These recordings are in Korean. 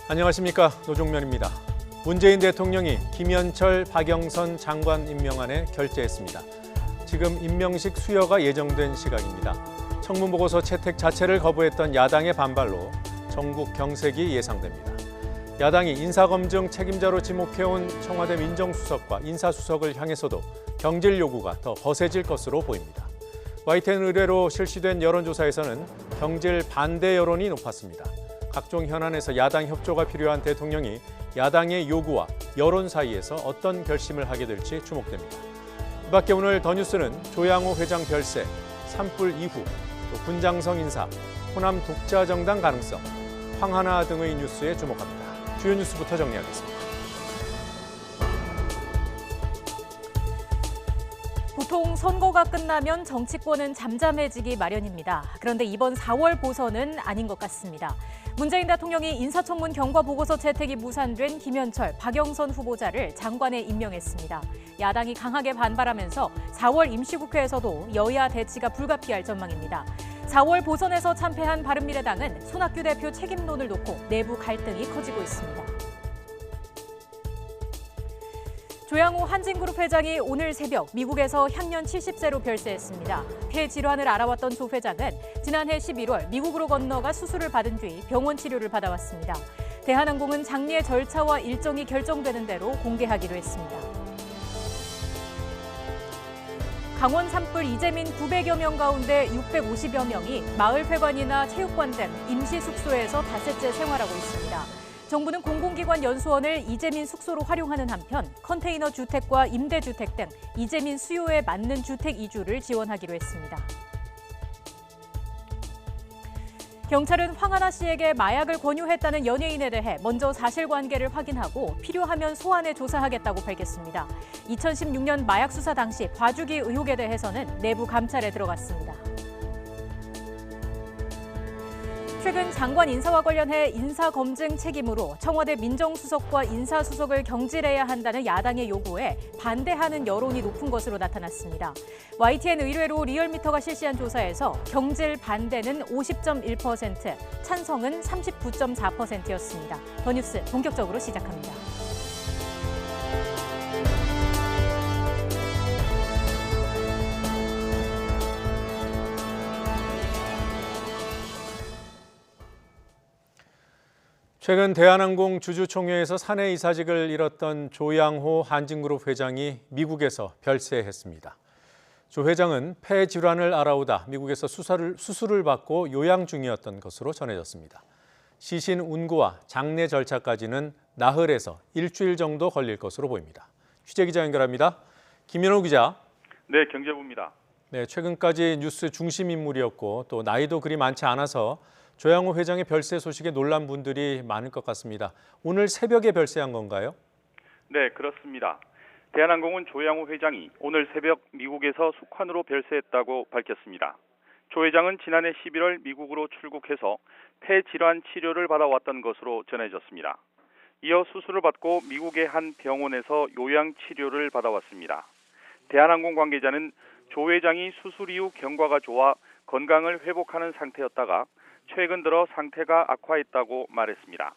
안녕하십니까, 노종면입니다. 문재인 대통령이 김현철, 박영선 장관 임명안에 결재했습니다. 지금 임명식 수여가 예정된 시각입니다. 청문보고서 채택 자체를 거부했던 야당의 반발로 전국 경색이 예상됩니다. 야당이 인사검증 책임자로 지목해온 청와대 민정수석과 인사수석을 향해서도 경질 요구가 더 거세질 것으로 보입니다. YTN 의뢰로 실시된 여론조사에서는 경질 반대 여론이 높았습니다. 각종 현안에서 야당 협조가 필요한 대통령이 야당의 요구와 여론 사이에서 어떤 결심을 하게 될지 주목됩니다. 이 밖에 오늘 더 뉴스는 조양호 회장 별세, 산불 이후, 또 군장성 인사, 호남 독자 정당 가능성, 황하나 등의 뉴스에 주목합니다. 주요 뉴스부터 정리하겠습니다. 보통 선거가 끝나면 정치권은 잠잠해지기 마련입니다. 그런데 이번 4월 보선은 아닌 것 같습니다. 문재인 대통령이 인사청문 경과 보고서 채택이 무산된 김현철, 박영선 후보자를 장관에 임명했습니다. 야당이 강하게 반발하면서 4월 임시국회에서도 여야 대치가 불가피할 전망입니다. 4월 보선에서 참패한 바른미래당은 손학규 대표 책임론을 놓고 내부 갈등이 커지고 있습니다. 조양호 한진그룹 회장이 오늘 새벽 미국에서 향년 70세로 별세했습니다. 폐 질환을 알아왔던 조 회장은 지난해 11월 미국으로 건너가 수술을 받은 뒤 병원 치료를 받아왔습니다. 대한항공은 장례 절차와 일정이 결정되는 대로 공개하기로 했습니다. 강원 산불 이재민 900여 명 가운데 650여 명이 마을회관이나 체육관 등 임시 숙소에서 닷새째 생활하고 있습니다. 정부는 공공기관 연수원을 이재민 숙소로 활용하는 한편 컨테이너 주택과 임대주택 등 이재민 수요에 맞는 주택 이주를 지원하기로 했습니다. 경찰은 황하나 씨에게 마약을 권유했다는 연예인에 대해 먼저 사실관계를 확인하고 필요하면 소환해 조사하겠다고 밝혔습니다. 2016년 마약 수사 당시 봐주기 의혹에 대해서는 내부 감찰에 들어갔습니다. 최근 장관 인사와 관련해 인사검증 책임으로 청와대 민정수석과 인사수석을 경질해야 한다는 야당의 요구에 반대하는 여론이 높은 것으로 나타났습니다. YTN 의뢰로 리얼미터가 실시한 조사에서 경질 반대는 50.1%, 찬성은 39.4%였습니다. 더 뉴스 본격적으로 시작합니다. 최근 대한항공 주주총회에서 사내 이사직을 잃었던 조양호 한진그룹 회장이 미국에서 별세했습니다. 조 회장은 폐 질환을 알아오다 미국에서 수술을 받고 요양 중이었던 것으로 전해졌습니다. 시신 운구와 장례 절차까지는 나흘에서 일주일 정도 걸릴 것으로 보입니다. 취재기자 연결합니다. 김현호 기자. 네, 경제부입니다. 네, 최근까지 뉴스 중심 인물이었고 또 나이도 그리 많지 않아서 조양호 회장의 별세 소식에 놀란 분들이 많을 것 같습니다. 오늘 새벽에 별세한 건가요? 네, 그렇습니다. 대한항공은 조양호 회장이 오늘 새벽 미국에서 숙환으로 별세했다고 밝혔습니다. 조 회장은 지난해 11월 미국으로 출국해서 폐 질환 치료를 받아왔던 것으로 전해졌습니다. 이어 수술을 받고 미국의 한 병원에서 요양 치료를 받아왔습니다. 대한항공 관계자는 조 회장이 수술 이후 경과가 좋아 건강을 회복하는 상태였다가 최근 들어 상태가 악화했다고 말했습니다.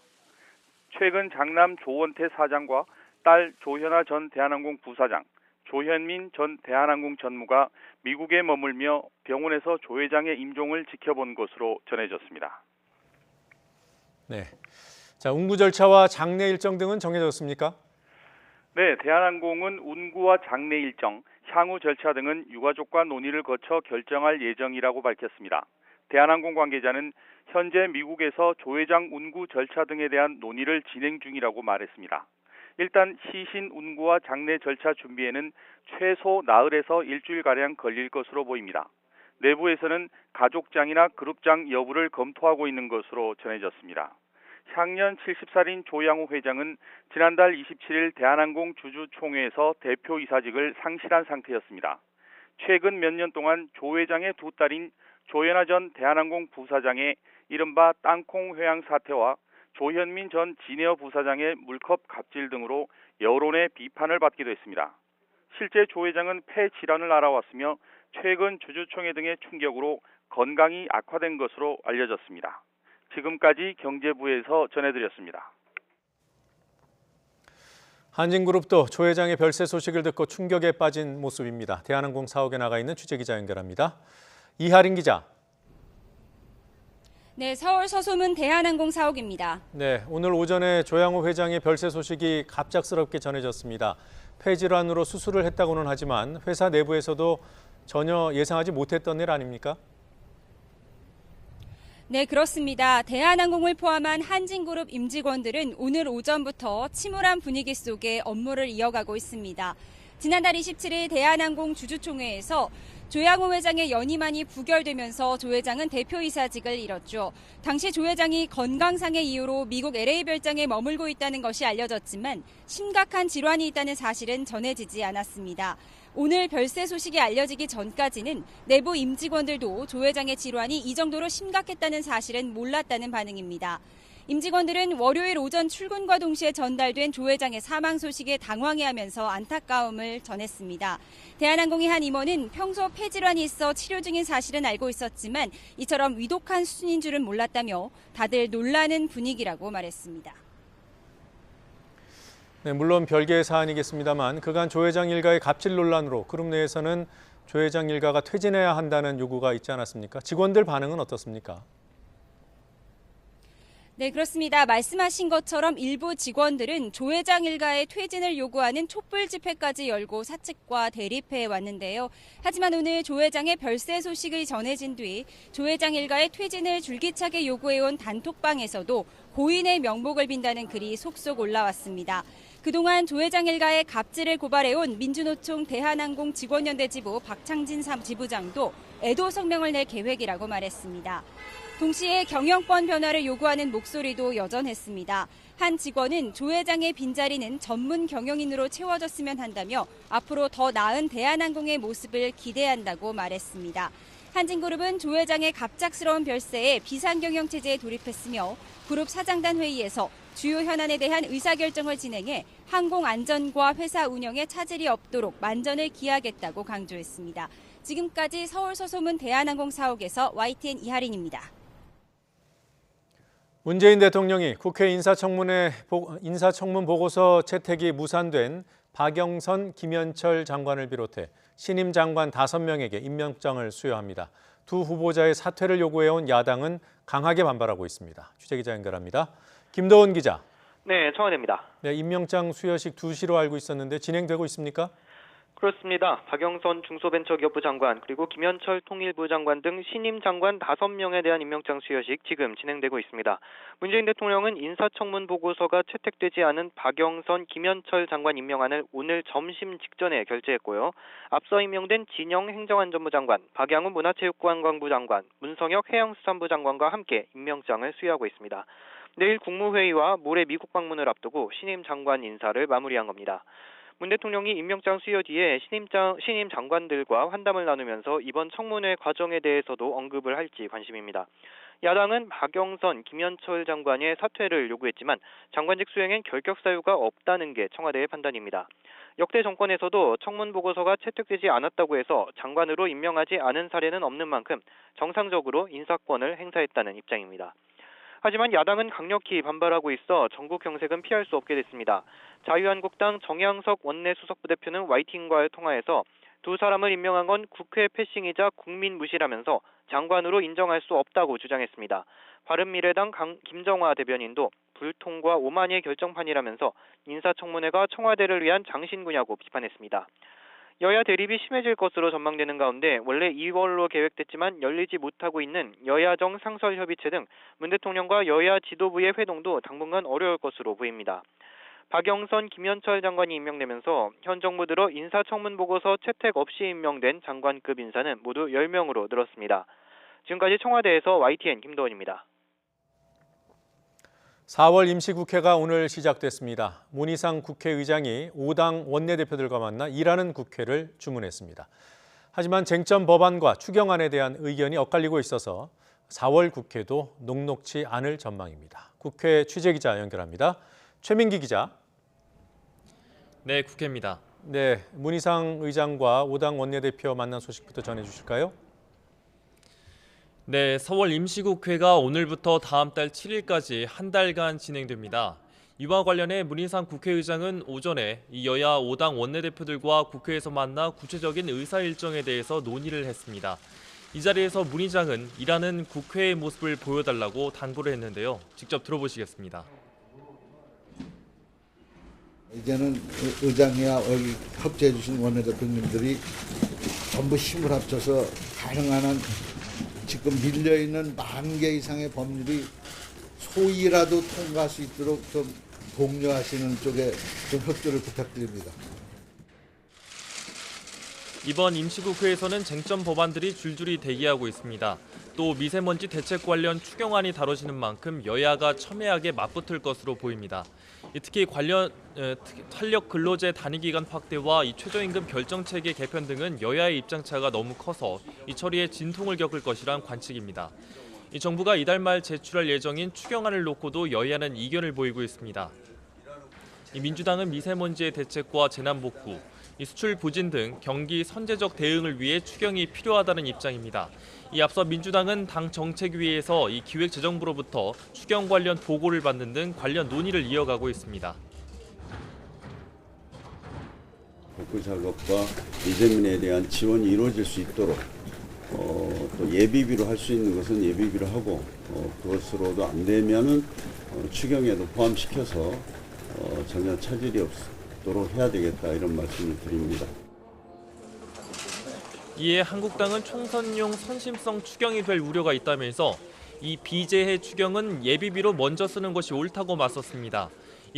최근 장남 조원태 사장과 딸 조현아 전 대한항공 부사장, 조현민 전 대한항공 전무가 미국에 머물며 병원에서 조 회장의 임종을 지켜본 것으로 전해졌습니다. 네. 자, 운구 절차와 장례 일정 등은 정해졌습니까? 네, 대한항공은 운구와 장례 일정, 향후 절차 등은 유가족과 논의를 거쳐 결정할 예정이라고 밝혔습니다. 대한항공 관계자는 현재 미국에서 조 회장 운구 절차 등에 대한 논의를 진행 중이라고 말했습니다. 일단 시신 운구와 장례 절차 준비에는 최소 나흘에서 일주일가량 걸릴 것으로 보입니다. 내부에서는 가족장이나 그룹장 여부를 검토하고 있는 것으로 전해졌습니다. 향년 70살인 조양호 회장은 지난달 27일 대한항공 주주총회에서 대표이사직을 상실한 상태였습니다. 최근 몇 년 동안 조 회장의 두 딸인 조현아 전 대한항공 부사장의 이른바 땅콩 회항 사태와 조현민 전 진에어 부사장의 물컵 갑질 등으로 여론의 비판을 받기도 했습니다. 실제 조 회장은 폐 질환을 알아왔으며 최근 주주총회 등의 충격으로 건강이 악화된 것으로 알려졌습니다. 지금까지 경제부에서 전해드렸습니다. 한진그룹도 조 회장의 별세 소식을 듣고 충격에 빠진 모습입니다. 대한항공 사옥에 나가 있는 취재기자 연결합니다. 이하린 기자. 네, 서울 서소문 대한항공 사옥입니다. 네, 오늘 오전에 조양호 회장의 별세 소식이 갑작스럽게 전해졌습니다. 폐질환으로 수술을 했다고는 하지만 회사 내부에서도 전혀 예상하지 못했던 일 아닙니까? 네, 그렇습니다. 대한항공을 포함한 한진그룹 임직원들은 오늘 오전부터 침울한 분위기 속에 업무를 이어가고 있습니다. 지난달 27일 대한항공 주주총회에서 조양호 회장의 연임안이 부결되면서 조 회장은 대표이사직을 잃었죠. 당시 조 회장이 건강상의 이유로 미국 LA 별장에 머물고 있다는 것이 알려졌지만 심각한 질환이 있다는 사실은 전해지지 않았습니다. 오늘 별세 소식이 알려지기 전까지는 내부 임직원들도 조 회장의 질환이 이 정도로 심각했다는 사실은 몰랐다는 반응입니다. 임직원들은 월요일 오전 출근과 동시에 전달된 조 회장의 사망 소식에 당황해하면서 안타까움을 전했습니다. 대한항공의 한 임원은 평소 폐질환이 있어 치료 중인 사실은 알고 있었지만 이처럼 위독한 수준인 줄은 몰랐다며 다들 놀라는 분위기라고 말했습니다. 네, 물론 별개의 사안이겠습니다만 그간 조 회장 일가의 갑질 논란으로 그룹 내에서는 조 회장 일가가 퇴진해야 한다는 요구가 있지 않았습니까? 직원들 반응은 어떻습니까? 네, 그렇습니다. 말씀하신 것처럼 일부 직원들은 조 회장 일가의 퇴진을 요구하는 촛불 집회까지 열고 사측과 대립해 왔는데요. 하지만 오늘 조 회장의 별세 소식이 전해진 뒤 조 회장 일가의 퇴진을 줄기차게 요구해온 단톡방에서도 고인의 명복을 빈다는 글이 속속 올라왔습니다. 그동안 조 회장 일가의 갑질을 고발해온 민주노총 대한항공 직원연대 지부 박창진 지부장도 애도 성명을 낼 계획이라고 말했습니다. 동시에 경영권 변화를 요구하는 목소리도 여전했습니다. 한 직원은 조 회장의 빈자리는 전문 경영인으로 채워졌으면 한다며 앞으로 더 나은 대한항공의 모습을 기대한다고 말했습니다. 한진그룹은 조 회장의 갑작스러운 별세에 비상경영체제에 돌입했으며 그룹 사장단 회의에서 주요 현안에 대한 의사결정을 진행해 항공안전과 회사 운영에 차질이 없도록 만전을 기하겠다고 강조했습니다. 지금까지 서울 서소문 대한항공 사옥에서 YTN 이하린입니다. 문재인 대통령이 국회 인사청문 보고서 채택이 무산된 박영선, 김현철 장관을 비롯해 신임 장관 5명에게 임명장을 수여합니다. 두 후보자의 사퇴를 요구해온 야당은 강하게 반발하고 있습니다. 취재기자 연결합니다. 김도원 기자. 네, 청와대입니다. 네, 임명장 수여식 2시로 알고 있었는데 진행되고 있습니까? 그렇습니다. 박영선 중소벤처기업부 장관 그리고 김현철 통일부 장관 등 신임 장관 5명에 대한 임명장 수여식 지금 진행되고 있습니다. 문재인 대통령은 인사청문 보고서가 채택되지 않은 박영선, 김현철 장관 임명안을 오늘 점심 직전에 결재했고요. 앞서 임명된 진영 행정안전부 장관, 박양훈 문화체육관광부 장관, 문성혁 해양수산부 장관과 함께 임명장을 수여하고 있습니다. 내일 국무회의와 모레 미국 방문을 앞두고 신임 장관 인사를 마무리한 겁니다. 문 대통령이 임명장 수여 뒤에 신임 장관들과 환담을 나누면서 이번 청문회 과정에 대해서도 언급을 할지 관심입니다. 야당은 박영선, 김현철 장관의 사퇴를 요구했지만 장관직 수행엔 결격 사유가 없다는 게 청와대의 판단입니다. 역대 정권에서도 청문 보고서가 채택되지 않았다고 해서 장관으로 임명하지 않은 사례는 없는 만큼 정상적으로 인사권을 행사했다는 입장입니다. 하지만 야당은 강력히 반발하고 있어 전국 경색은 피할 수 없게 됐습니다. 자유한국당 정양석 원내 수석부대표는 YTN과의 통화에서 두 사람을 임명한 건 국회 패싱이자 국민 무시라면서 장관으로 인정할 수 없다고 주장했습니다. 바른미래당 김정화 대변인도 불통과 오만의 결정판이라면서 인사청문회가 청와대를 위한 장신구냐고 비판했습니다. 여야 대립이 심해질 것으로 전망되는 가운데 원래 2월로 계획됐지만 열리지 못하고 있는 여야정 상설협의체 등 문 대통령과 여야 지도부의 회동도 당분간 어려울 것으로 보입니다. 박영선, 김현철 장관이 임명되면서 현 정부 들어 인사청문 보고서 채택 없이 임명된 장관급 인사는 모두 10명으로 늘었습니다. 지금까지 청와대에서 YTN 김도원입니다. 4월 임시국회가 오늘 시작됐습니다. 문희상 국회의장이 5당 원내대표들과 만나 일하는 국회를 주문했습니다. 하지만 쟁점 법안과 추경안에 대한 의견이 엇갈리고 있어서 4월 국회도 녹록지 않을 전망입니다. 국회 취재기자 연결합니다. 최민기 기자. 네, 국회입니다. 네, 문희상 의장과 5당 원내대표 만난 소식부터 전해주실까요? 네, 4월 임시국회가 오늘부터 다음 달 7일까지 한 달간 진행됩니다. 이와 관련해 문희상 국회의장은 오전에 이 여야 5당 원내대표들과 국회에서 만나 구체적인 의사 일정에 대해서 논의를 했습니다. 이 자리에서 문 의장은 일하는 국회의 모습을 보여달라고 당부를 했는데요. 직접 들어보시겠습니다. 이제는 의장이야 여기 협조해 주신 원내대표님들이 전부 힘을 합쳐서 가능한 한 지금 밀려있는 10,000개 이상의 법률이 소위라도 통과할 수 있도록 좀 독려하시는 쪽에 좀 협조를 부탁드립니다. 이번 임시국회에서는 쟁점 법안들이 줄줄이 대기하고 있습니다. 또 미세먼지 대책 관련 추경안이 다뤄지는 만큼 여야가 첨예하게 맞붙을 것으로 보입니다. 특히 탄력 근로제 단위기간 확대와 이 최저임금 결정체계 개편 등은 여야의 입장차가 너무 커서 이 처리에 진통을 겪을 것이란 관측입니다. 이 정부가 이달 말 제출할 예정인 추경안을 놓고도 여야는 이견을 보이고 있습니다. 이 민주당은 미세먼지의 대책과 재난복구, 이 수출 부진 등 경기 선제적 대응을 위해 추경이 필요하다는 입장입니다. 이 앞서 민주당은 당 정책위에서 이 기획재정부로부터 추경 관련 보고를 받는 등 관련 논의를 이어가고 있습니다. 복구 작업과 미세먼지에 대한 지원이 이루어질 수 있도록 또 예비비로 할 수 있는 것은 예비비로 하고 그것으로도 안 되면은 추경에도 포함시켜서 전혀 차질이 없도록 해야 되겠다 이런 말씀을 드립니다. 이에 한국당은 총선용 선심성 추경이 될 우려가 있다면서 이 비재해 추경은 예비비로 먼저 쓰는 것이 옳다고 맞섰습니다.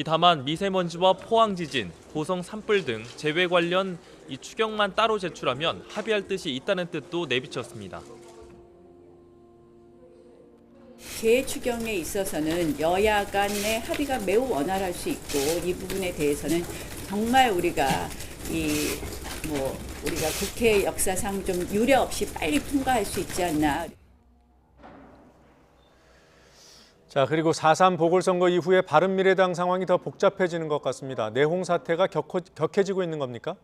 다만 미세먼지와 포항지진, 고성 산불 등 재해 관련 이 추경만 따로 제출하면 합의할 뜻이 있다는 뜻도 내비쳤습니다. 재해 추경에 있어서는 여야 간의 합의가 매우 원활할 수 있고 이 부분에 대해서는 정말 우리가 우리가 국회 역사상 좀 유례 없이 빨리 통과할 수 있지 않나. 자, 그리고 4.3 보궐선거 이후에 바른미래당 상황이 더 복잡해지는 것 같습니다. 내홍 사태가 격해지고 있는 겁니까?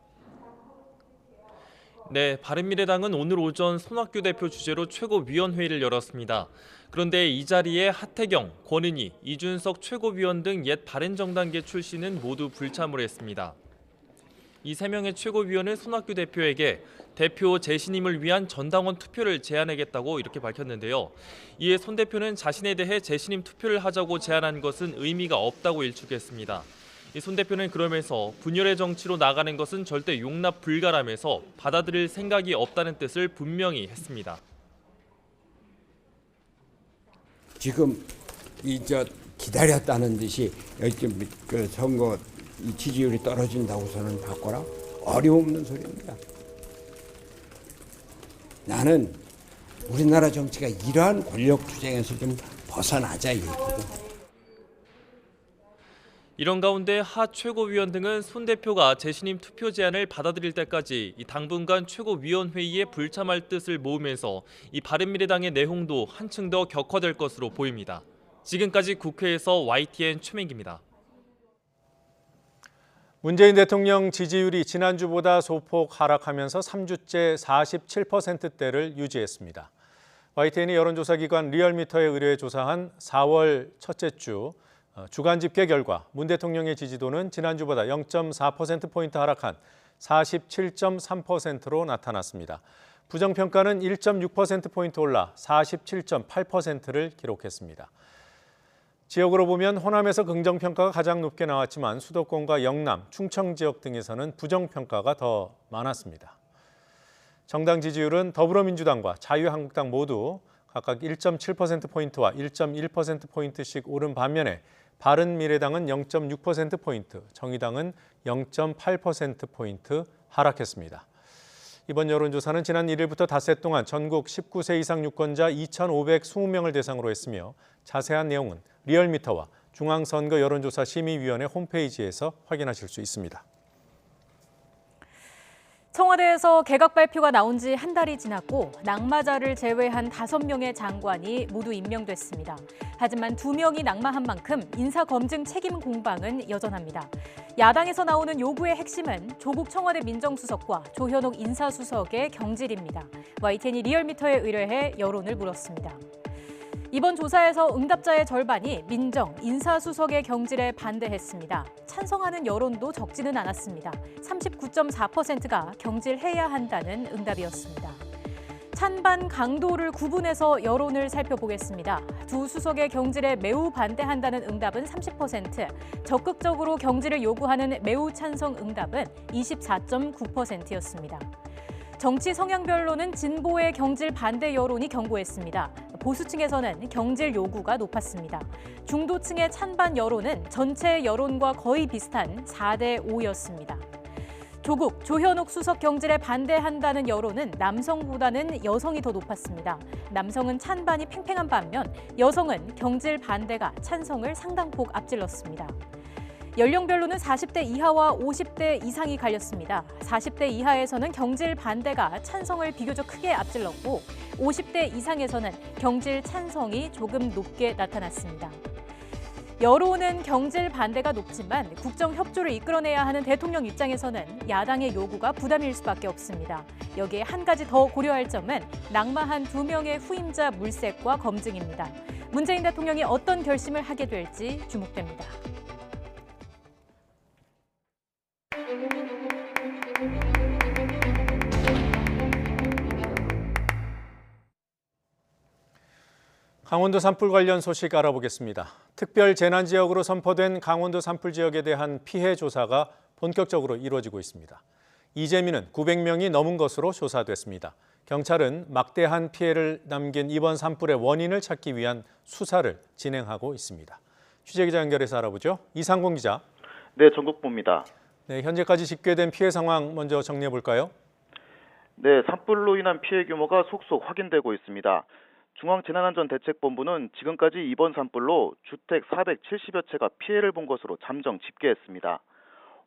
네, 바른미래당은 오늘 오전 손학규 대표 주재로 최고위원회의를 열었습니다. 그런데 이 자리에 하태경, 권은희, 이준석 최고위원 등 옛 바른정당계 출신은 모두 불참을 했습니다. 이 3명의 최고위원은 손학규 대표에게 대표 재신임을 위한 전당원 투표를 제안하겠다고 이렇게 밝혔는데요. 이에 손 대표는 자신에 대해 재신임 투표를 하자고 제안한 것은 의미가 없다고 일축했습니다. 손 대표는 그러면서 분열의 정치로 나가는 것은 절대 용납 불가라면서 받아들일 생각이 없다는 뜻을 분명히 했습니다. 지금 기다렸다는 듯이 그 선거 지지율이 떨어진다고서는 바꿔라? 어림없는 소리입니다. 나는 우리나라 정치가 이러한 권력 투쟁에서 좀 벗어나자 이 얘기거든. 이런 가운데 하 최고위원 등은 손 대표가 재신임 투표 제안을 받아들일 때까지 당분간 최고위원회의에 불참할 뜻을 모으면서 바른미래당의 내홍도 한층 더 격화될 것으로 보입니다. 지금까지 국회에서 YTN 최민기입니다. 문재인 대통령 지지율이 지난주보다 소폭 하락하면서 3주째 47%대를 유지했습니다. YTN이 여론조사기관 리얼미터에 의뢰해 조사한 4월 첫째 주 주간 집계 결과 문 대통령의 지지도는 지난주보다 0.4%포인트 하락한 47.3%로 나타났습니다. 부정평가는 1.6%포인트 올라 47.8%를 기록했습니다. 지역으로 보면 호남에서 긍정평가가 가장 높게 나왔지만 수도권과 영남, 충청 지역 등에서는 부정평가가 더 많았습니다. 정당 지지율은 더불어민주당과 자유한국당 모두 각각 1.7%포인트와 1.1%포인트씩 오른 반면에 바른미래당은 0.6%포인트, 정의당은 0.8%포인트 하락했습니다. 이번 여론조사는 지난 1일부터 닷새 동안 전국 19세 이상 유권자 2,520명을 대상으로 했으며 자세한 내용은 리얼미터와 중앙선거 여론조사 심의위원회 홈페이지에서 확인하실 수 있습니다. 청와대에서 개각 발표가 나온 지 한 달이 지났고 낙마자를 제외한 5명의 장관이 모두 임명됐습니다. 하지만 2명이 낙마한 만큼 인사검증 책임 공방은 여전합니다. 야당에서 나오는 요구의 핵심은 조국 청와대 민정수석과 조현옥 인사수석의 경질입니다. YTN이 리얼미터에 의뢰해 여론을 물었습니다. 이번 조사에서 응답자의 절반이 민정, 인사수석의 경질에 반대했습니다. 찬성하는 여론도 적지는 않았습니다. 39.4%가 경질해야 한다는 응답이었습니다. 찬반 강도를 구분해서 여론을 살펴보겠습니다. 두 수석의 경질에 매우 반대한다는 응답은 30%, 적극적으로 경질을 요구하는 매우 찬성 응답은 24.9%였습니다. 정치 성향별로는 진보의 경질 반대 여론이 견고했습니다. 보수층에서는 경질 요구가 높았습니다. 중도층의 찬반 여론은 전체 여론과 거의 비슷한 4대 5였습니다. 조국, 조현옥 수석 경질에 반대한다는 여론은 남성보다는 여성이 더 높았습니다. 남성은 찬반이 팽팽한 반면 여성은 경질 반대가 찬성을 상당폭 앞질렀습니다. 연령별로는 40대 이하와 50대 이상이 갈렸습니다. 40대 이하에서는 경질 반대가 찬성을 비교적 크게 앞질렀고 50대 이상에서는 경질 찬성이 조금 높게 나타났습니다. 여론은 경질 반대가 높지만 국정 협조를 이끌어내야 하는 대통령 입장에서는 야당의 요구가 부담일 수밖에 없습니다. 여기에 한 가지 더 고려할 점은 낙마한 2명의 후임자 물색과 검증입니다. 문재인 대통령이 어떤 결심을 하게 될지 주목됩니다. 강원도 산불 관련 소식 알아보겠습니다. 특별 재난지역으로 선포된 강원도 산불 지역에 대한 피해 조사가 본격적으로 이루어지고 있습니다. 이재민은 900명이 넘은 것으로 조사됐습니다. 경찰은 막대한 피해를 남긴 이번 산불의 원인을 찾기 위한 수사를 진행하고 있습니다. 취재기자 연결해서 알아보죠. 이상공 기자. 네, 전국부입니다. 네, 현재까지 집계된 피해 상황 먼저 정리해 볼까요? 네, 산불로 인한 피해 규모가 속속 확인되고 있습니다. 중앙재난안전대책본부는 지금까지 이번 산불로 주택 470여 채가 피해를 본 것으로 잠정 집계했습니다.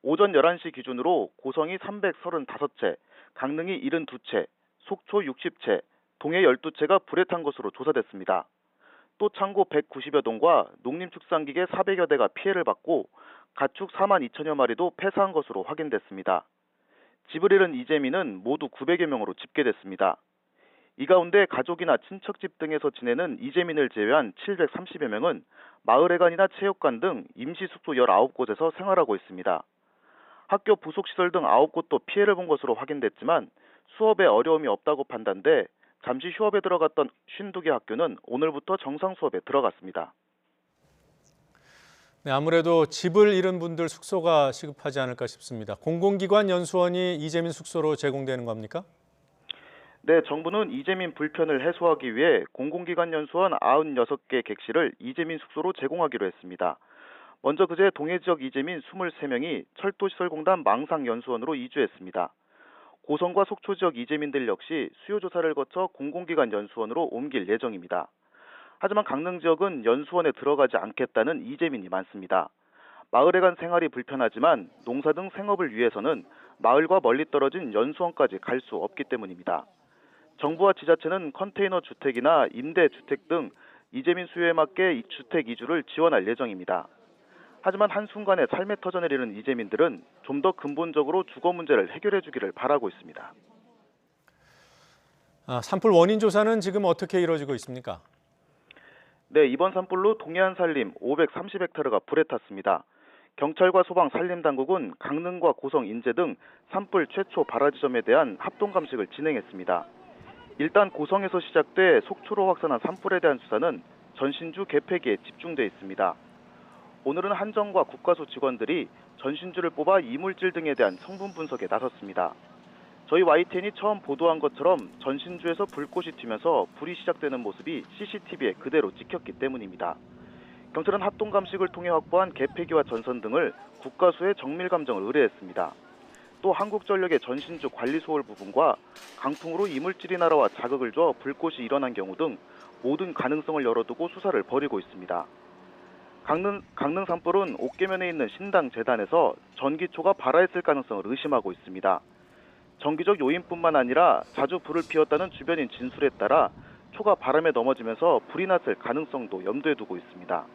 오전 11시 기준으로 고성이 335채, 강릉이 72채, 속초 60채, 동해 12채가 불에 탄 것으로 조사됐습니다. 또 창고 190여 동과 농림축산기계 400여 대가 피해를 받고 가축 4만 2천여 마리도 폐사한 것으로 확인됐습니다. 집을 잃은 이재민은 모두 900여 명으로 집계됐습니다. 이 가운데 가족이나 친척집 등에서 지내는 이재민을 제외한 730여 명은 마을회관이나 체육관 등 임시숙소 19곳에서 생활하고 있습니다. 학교 부속시설 등 9곳도 피해를 본 것으로 확인됐지만 수업에 어려움이 없다고 판단돼 잠시 휴업에 들어갔던 52개 학교는 오늘부터 정상 수업에 들어갔습니다. 네, 아무래도 집을 잃은 분들 숙소가 시급하지 않을까 싶습니다. 공공기관 연수원이 이재민 숙소로 제공되는 겁니까? 네, 정부는 이재민 불편을 해소하기 위해 공공기관 연수원 96개 객실을 이재민 숙소로 제공하기로 했습니다. 먼저 그제 동해 지역 이재민 23명이 철도시설공단 망상연수원으로 이주했습니다. 고성과 속초 지역 이재민들 역시 수요조사를 거쳐 공공기관 연수원으로 옮길 예정입니다. 하지만 강릉 지역은 연수원에 들어가지 않겠다는 이재민이 많습니다. 마을에 간 생활이 불편하지만 농사 등 생업을 위해서는 마을과 멀리 떨어진 연수원까지 갈 수 없기 때문입니다. 정부와 지자체는 컨테이너 주택이나 임대주택 등 이재민 수요에 맞게 주택 이주를 지원할 예정입니다. 하지만 한순간에 삶의 터전을 잃은 이재민들은 좀 더 근본적으로 주거 문제를 해결해 주기를 바라고 있습니다. 산불 원인 조사는 지금 어떻게 이루어지고 있습니까? 네, 이번 산불로 동해안 산림 530헥타르가 불에 탔습니다. 경찰과 소방 산림당국은 강릉과 고성, 인제 등 산불 최초 발화 지점에 대한 합동 감식을 진행했습니다. 일단 고성에서 시작돼 속초로 확산한 산불에 대한 수사는 전신주 개폐기에 집중돼 있습니다. 오늘은 한정과 국가수 직원들이 전신주를 뽑아 이물질 등에 대한 성분 분석에 나섰습니다. 저희 YTN이 처음 보도한 것처럼 전신주에서 불꽃이 튀면서 불이 시작되는 모습이 CCTV에 그대로 찍혔기 때문입니다. 경찰은 합동 감식을 통해 확보한 개폐기와 전선 등을 국가수에 정밀 감정을 의뢰했습니다. 또 한국전력의 전신주 관리 소홀 부분과 강풍으로 이물질이 날아와 자극을 줘 불꽃이 일어난 경우 등 모든 가능성을 열어두고 수사를 벌이고 있습니다. 강릉 산불은 옥계면에 있는 신당 재단에서 전기초가 발화했을 가능성을 의심하고 있습니다. 정기적 요인뿐만 아니라 자주 불을 피웠다는 주변인 진술에 따라 초가 바람에 넘어지면서 불이 났을 가능성도 염두에 두고 있습니다.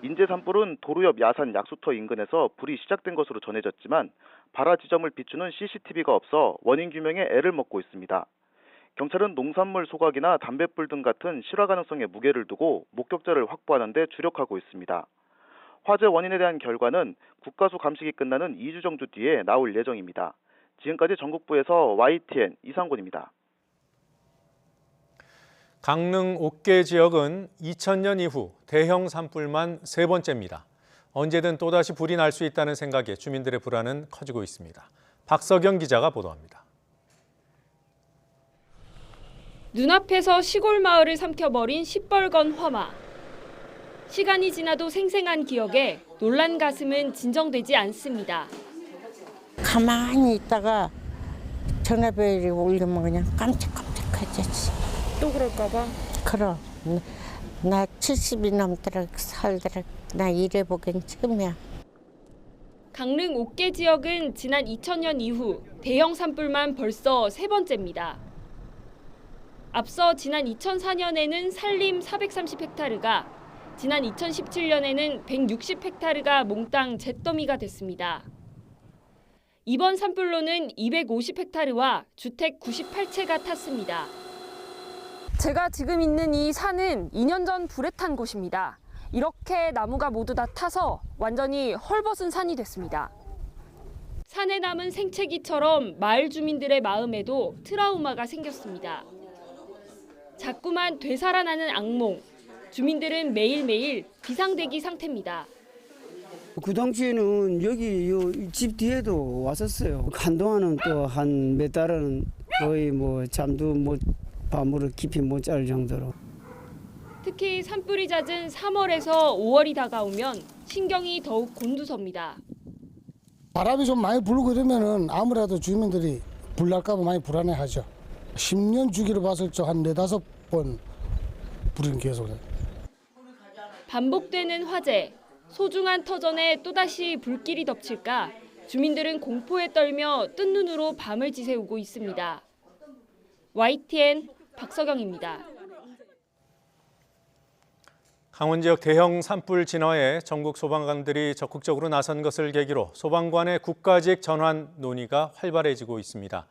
인제 산불은 도로 옆 야산 약수터 인근에서 불이 시작된 것으로 전해졌지만 발화 지점을 비추는 CCTV가 없어 원인 규명에 애를 먹고 있습니다. 경찰은 농산물 소각이나 담뱃불 등 같은 실화 가능성에 무게를 두고 목격자를 확보하는 데 주력하고 있습니다. 화재 원인에 대한 결과는 국가수 감식이 끝나는 2주 정도 뒤에 나올 예정입니다. 지금까지 전국부에서 YTN 이상곤입니다. 강릉 옥계 지역은 2000년 이후 대형 산불만 세 번째입니다. 언제든 또다시 불이 날 수 있다는 생각에 주민들의 불안은 커지고 있습니다. 박석영 기자가 보도합니다. 눈앞에서 시골 마을을 삼켜버린 시뻘건 화마. 시간이 지나도 생생한 기억에 놀란 가슴은 진정되지 않습니다. 가만히 있다가 전화벨이 울리면 그냥 깜짝깜짝하지. 또 그럴까 봐? 그럼. 나 70이 넘도록 살도록 나 이래보긴 처음이야. 강릉 옥계 지역은 지난 2000년 이후 대형 산불만 벌써 세 번째입니다. 앞서 지난 2004년에는 산림 430헥타르가, 지난 2017년에는 160헥타르가 몽땅 잿더미가 됐습니다. 이번 산불로는 250헥타르와 주택 98채가 탔습니다. 제가 지금 있는 이 산은 2년 전 불에 탄 곳입니다. 이렇게 나무가 모두 다 타서 완전히 헐벗은 산이 됐습니다. 산에 남은 생채기처럼 마을 주민들의 마음에도 트라우마가 생겼습니다. 자꾸만 되살아나는 악몽. 주민들은 매일매일 비상대기 상태입니다. 그 당시에는 여기 집 뒤에도 왔었어요. 한동안은 또 한 몇 달은 거의 뭐 잠도 밤으로 깊이 못 잘 정도로. 특히 산불이 잦은 3월에서 5월이 다가오면 신경이 더욱 곤두섭니다. 바람이 좀 많이 불고 이러면은 아무래도 주민들이 불 날까 봐 많이 불안해하죠. 10년 주기로 봤을 적 한 4-5번 불은 계속해요. 반복되는 화재, 소중한 터전에 또다시 불길이 덮칠까 주민들은 공포에 떨며 뜬 눈으로 밤을 지새우고 있습니다. YTN 박석영입니다. 강원 지역 대형 산불 진화에 전국 소방관들이 적극적으로 나선 것을 계기로 소방관의 국가직 전환 논의가 활발해지고 있습니다.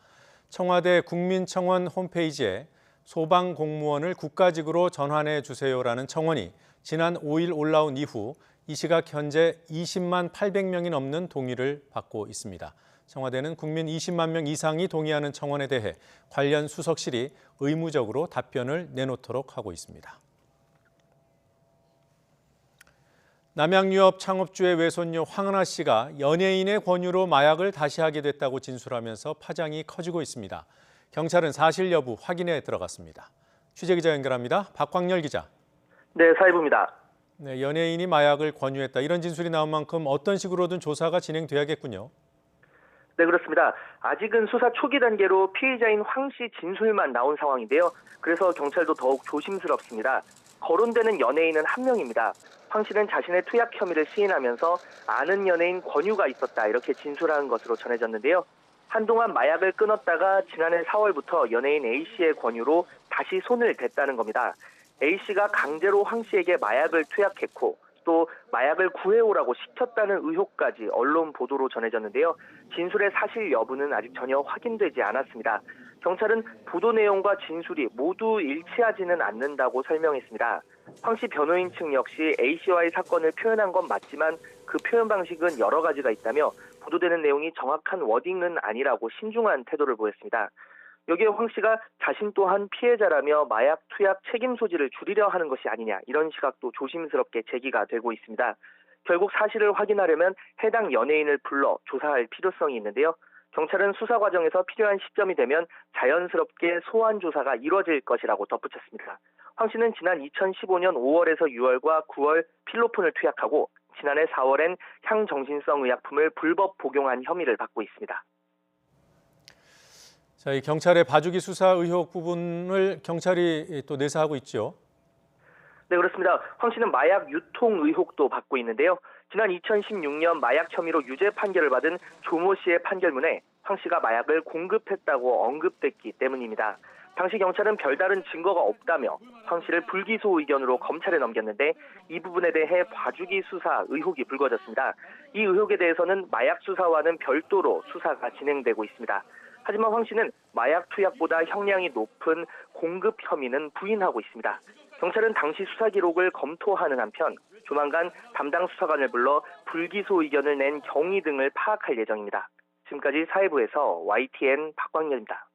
청와대 국민청원 홈페이지에 소방 공무원을 국가직으로 전환해 주세요라는 청원이 지난 5일 올라온 이후 이 시각 현재 20만 800명이 넘는 동의를 받고 있습니다. 청와대는 국민 20만 명 이상이 동의하는 청원에 대해 관련 수석실이 의무적으로 답변을 내놓도록 하고 있습니다. 남양유업 창업주의 외손녀 황은하 씨가 연예인의 권유로 마약을 다시 하게 됐다고 진술하면서 파장이 커지고 있습니다. 경찰은 사실 여부 확인에 들어갔습니다. 취재기자 연결합니다. 박광열 기자. 네, 사회부입니다. 네, 연예인이 마약을 권유했다. 이런 진술이 나온 만큼 어떤 식으로든 조사가 진행돼야겠군요. 네, 그렇습니다. 아직은 수사 초기 단계로 피의자인 황 씨 진술만 나온 상황인데요. 그래서 경찰도 더욱 조심스럽습니다. 거론되는 연예인은 한 명입니다. 황 씨는 자신의 투약 혐의를 시인하면서 아는 연예인 권유가 있었다 이렇게 진술한 것으로 전해졌는데요. 한동안 마약을 끊었다가 지난해 4월부터 연예인 A씨의 권유로 다시 손을 댔다는 겁니다. A씨가 강제로 황 씨에게 마약을 투약했고 또 마약을 구해오라고 시켰다는 의혹까지 언론 보도로 전해졌는데요. 진술의 사실 여부는 아직 전혀 확인되지 않았습니다. 경찰은 보도 내용과 진술이 모두 일치하지는 않는다고 설명했습니다. 황 씨 변호인 측 역시 A씨와의 사건을 표현한 건 맞지만 그 표현 방식은 여러 가지가 있다며 보도되는 내용이 정확한 워딩은 아니라고 신중한 태도를 보였습니다. 여기에 황 씨가 자신 또한 피해자라며 마약 투약 책임 소지를 줄이려 하는 것이 아니냐 이런 시각도 조심스럽게 제기가 되고 있습니다. 결국 사실을 확인하려면 해당 연예인을 불러 조사할 필요성이 있는데요. 경찰은 수사 과정에서 필요한 시점이 되면 자연스럽게 소환 조사가 이뤄질 것이라고 덧붙였습니다. 황 씨는 지난 2015년 5월에서 6월과 9월 필로폰을 투약하고 지난해 4월엔 향정신성 의약품을 불법 복용한 혐의를 받고 있습니다. 자, 이 경찰의 봐주기 수사 의혹 부분을 경찰이 또 내사하고 있죠. 네, 그렇습니다. 황 씨는 마약 유통 의혹도 받고 있는데요. 지난 2016년 마약 혐의로 유죄 판결을 받은 조모 씨의 판결문에 황 씨가 마약을 공급했다고 언급됐기 때문입니다. 당시 경찰은 별다른 증거가 없다며 황 씨를 불기소 의견으로 검찰에 넘겼는데 이 부분에 대해 봐주기 수사 의혹이 불거졌습니다. 이 의혹에 대해서는 마약 수사와는 별도로 수사가 진행되고 있습니다. 하지만 황 씨는 마약 투약보다 형량이 높은 공급 혐의는 부인하고 있습니다. 경찰은 당시 수사 기록을 검토하는 한편 조만간 담당 수사관을 불러 불기소 의견을 낸 경위 등을 파악할 예정입니다. 지금까지 사회부에서 YTN 박광렬입니다.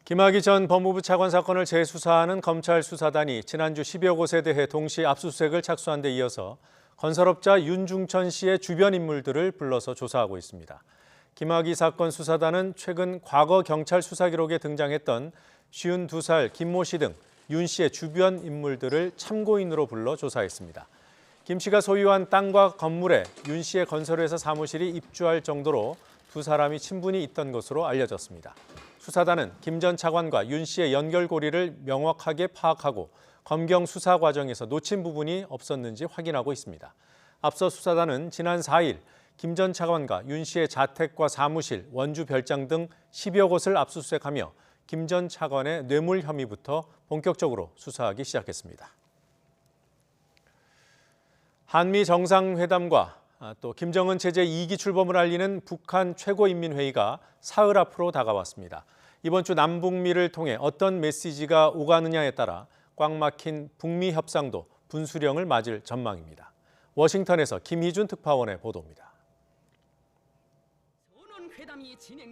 김학의 전 법무부 차관 사건을 재수사하는 검찰 수사단이 지난주 10여 곳에 대해 동시 압수수색을 착수한 데 이어서 건설업자 윤중천 씨의 주변 인물들을 불러서 조사하고 있습니다. 김학의 사건 수사단은 최근 과거 경찰 수사 기록에 등장했던 52살 김모 씨 등 윤 씨의 주변 인물들을 참고인으로 불러 조사했습니다. 김 씨가 소유한 땅과 건물에 윤 씨의 건설회사 사무실이 입주할 정도로 두 사람이 친분이 있던 것으로 알려졌습니다. 수사단은 김 전 차관과 윤 씨의 연결고리를 명확하게 파악하고 검경 수사 과정에서 놓친 부분이 없었는지 확인하고 있습니다. 앞서 수사단은 지난 4일 김 전 차관과 윤 씨의 자택과 사무실, 원주 별장 등 10여 곳을 압수수색하며 김 전 차관의 뇌물 혐의부터 본격적으로 수사하기 시작했습니다. 한미 정상회담과 또 김정은 체제 2기 출범을 알리는 북한 최고인민회의가 사흘 앞으로 다가왔습니다. 이번 주 남북미를 통해 어떤 메시지가 오가느냐에 따라 꽉 막힌 북미 협상도 분수령을 맞을 전망입니다. 워싱턴에서 김희준 특파원의 보도입니다.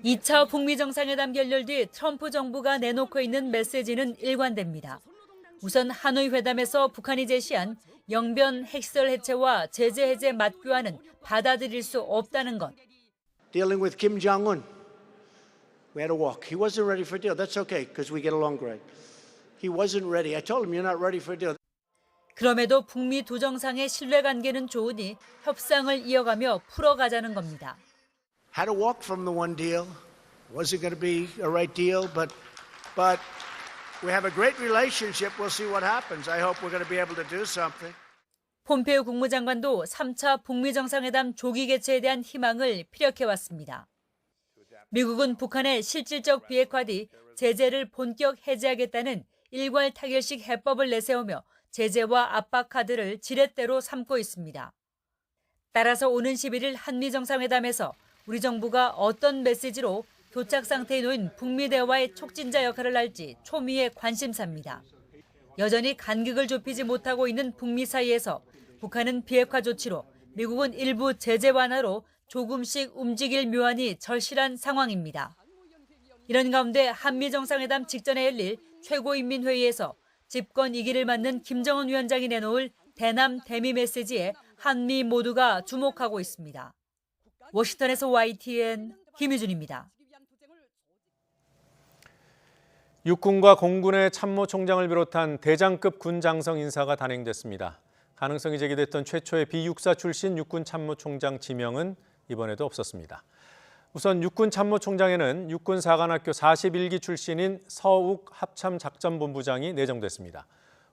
2차 북미 정상회담 결렬 뒤 트럼프 정부가 내놓고 있는 메시지는 일관됩니다. 우선 하노이 회담에서 북한이 제시한 영변 핵시설 해체와 제재 해제 맞교환은 받아들일 수 없다는 것. Dealing with Kim Jong-un, we had to walk. He wasn't ready for a deal. That's okay because we get along great. He wasn't ready. I told him you're not ready for a deal. 그럼에도 북미 두 정상의 신뢰관계는 좋으니 협상을 이어가며 풀어가자는 겁니다. Had to walk from the one deal. Wasn't going to be a right deal, but we have a great relationship. We'll see what happens. I hope we're going to be able to do something. 폼페이오 국무장관도 3차 북미 정상회담 조기 개최에 대한 희망을 피력해왔습니다. 미국은 북한의 실질적 비핵화 뒤 제재를 본격 해제하겠다는 일괄 타결식 해법을 내세우며 제재와 압박 카드를 지렛대로 삼고 있습니다. 따라서 오는 11일 한미 정상회담에서 우리 정부가 어떤 메시지로 교착 상태에 놓인 북미 대화의 촉진자 역할을 할지 초미의 관심사입니다. 여전히 간극을 좁히지 못하고 있는 북미 사이에서 북한은 비핵화 조치로, 미국은 일부 제재 완화로 조금씩 움직일 묘안이 절실한 상황입니다. 이런 가운데 한미 정상회담 직전에 열릴 최고인민회의에서 집권 2기를 맡는 김정은 위원장이 내놓을 대남 대미 메시지에 한미 모두가 주목하고 있습니다. 워싱턴에서 YTN 김희준입니다. 육군과 공군의 참모총장을 비롯한 대장급 군 장성 인사가 단행됐습니다. 가능성이 제기됐던 최초의 비육사 출신 육군 참모총장 지명은 이번에도 없었습니다. 우선 육군 참모총장에는 육군 사관학교 41기 출신인 서욱 합참작전본부장이 내정됐습니다.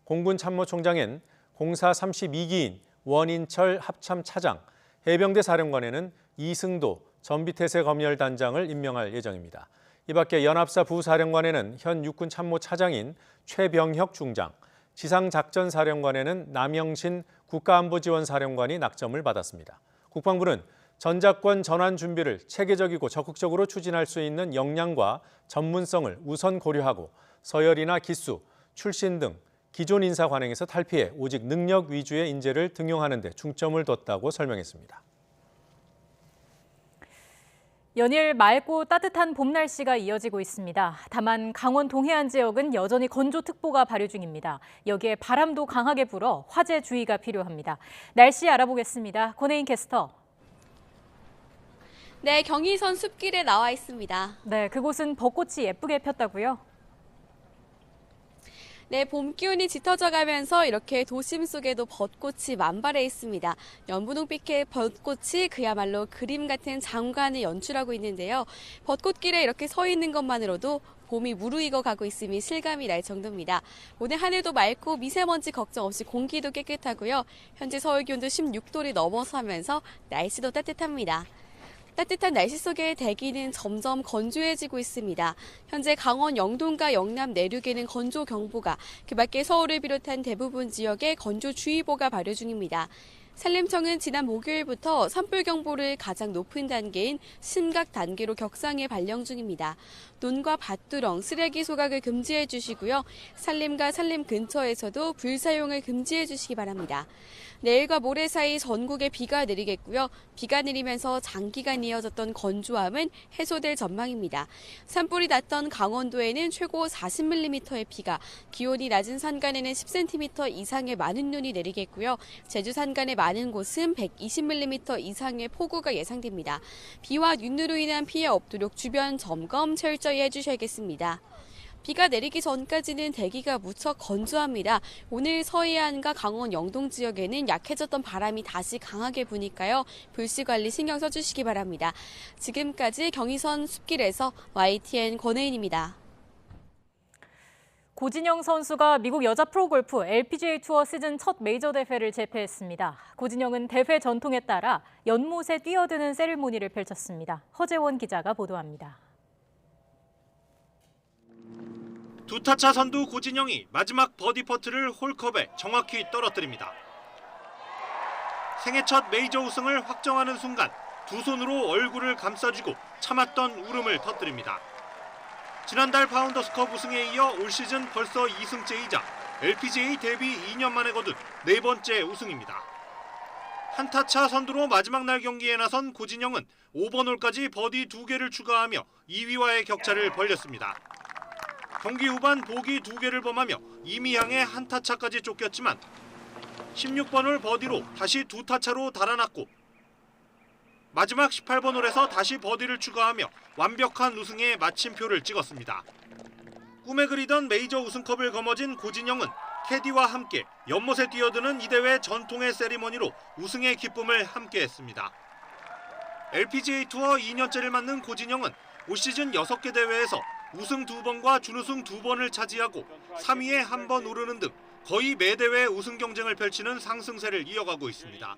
공군 참모총장엔 공사 32기인 원인철 합참차장, 해병대 사령관에는 이승도 전비태세검열단장을 임명할 예정입니다. 이 밖에 연합사 부사령관에는 현 육군 참모차장인 최병혁 중장, 지상작전사령관에는 남영신 국가안보지원사령관이 낙점을 받았습니다. 국방부는 전작권 전환 준비를 체계적이고 적극적으로 추진할 수 있는 역량과 전문성을 우선 고려하고 서열이나 기수, 출신 등 기존 인사 관행에서 탈피해 오직 능력 위주의 인재를 등용하는 데 중점을 뒀다고 설명했습니다. 연일 맑고 따뜻한 봄 날씨가 이어지고 있습니다. 다만 강원 동해안 지역은 여전히 건조특보가 발효 중입니다. 여기에 바람도 강하게 불어 화재 주의가 필요합니다. 날씨 알아보겠습니다. 권혜인 캐스터. 네, 경의선 숲길에 나와 있습니다. 네, 그곳은 벚꽃이 예쁘게 폈다고요? 네, 봄 기운이 짙어져 가면서 이렇게 도심 속에도 벚꽃이 만발해 있습니다. 연분홍빛의 벚꽃이 그야말로 그림 같은 장관을 연출하고 있는데요. 벚꽃길에 이렇게 서 있는 것만으로도 봄이 무르익어 가고 있음이 실감이 날 정도입니다. 오늘 하늘도 맑고 미세먼지 걱정 없이 공기도 깨끗하고요. 현재 서울 기온도 16도를 넘어서면서 날씨도 따뜻합니다. 따뜻한 날씨 속에 대기는 점점 건조해지고 있습니다. 현재 강원 영동과 영남 내륙에는 건조경보가, 그 밖에 서울을 비롯한 대부분 지역에 건조주의보가 발효 중입니다. 산림청은 지난 목요일부터 산불 경보를 가장 높은 단계인 심각 단계로 격상해 발령 중입니다. 논과 밭두렁, 쓰레기 소각을 금지해 주시고요. 산림과 산림 근처에서도 불 사용을 금지해 주시기 바랍니다. 내일과 모레 사이 전국에 비가 내리겠고요. 비가 내리면서 장기간 이어졌던 건조함은 해소될 전망입니다. 산불이 났던 강원도에는 최고 40mm의 비가, 기온이 낮은 산간에는 10cm 이상의 많은 눈이 내리겠고요. 제주 산간의 많은 곳은 120mm 이상의 폭우가 예상됩니다. 비와 눈으로 인한 피해 없도록 주변 점검 철저히 해주셔야겠습니다. 비가 내리기 전까지는 대기가 무척 건조합니다. 오늘 서해안과 강원 영동 지역에는 약해졌던 바람이 다시 강하게 부니까요. 불씨 관리 신경 써주시기 바랍니다. 지금까지 경의선 숲길에서 YTN 권혜인입니다. 고진영 선수가 미국 여자 프로골프 LPGA 투어 시즌 첫 메이저 대회를 제패했습니다. 고진영은 대회 전통에 따라 연못에 뛰어드는 세리머니를 펼쳤습니다. 허재원 기자가 보도합니다. 두타차 선두 고진영이 마지막 버디 퍼트를 홀컵에 정확히 떨어뜨립니다. 생애 첫 메이저 우승을 확정하는 순간 두 손으로 얼굴을 감싸주고 참았던 울음을 터뜨립니다. 지난달 파운더스컵 우승에 이어 올 시즌 벌써 2승째이자 LPGA 데뷔 2년 만에 거둔 네 번째 우승입니다. 한타차 선두로 마지막 날 경기에 나선 고진영은 5번 홀까지 버디 2개를 추가하며 2위와의 격차를 벌렸습니다. 경기 후반 보기 2개를 범하며 이미향의 한타차까지 쫓겼지만 16번 홀 버디로 다시 2타차로 달아났고 마지막 18번 홀에서 다시 버디를 추가하며 완벽한 우승에 마침표를 찍었습니다. 꿈에 그리던 메이저 우승컵을 거머쥔 고진영은 캐디와 함께 연못에 뛰어드는 이 대회 전통의 세리머니로 우승의 기쁨을 함께했습니다. LPGA 투어 2년째를 맞는 고진영은 올 시즌 6개 대회에서 우승 2번과 준우승 2번을 차지하고 3위에 1번 오르는 등 거의 매 대회 우승 경쟁을 펼치는 상승세를 이어가고 있습니다.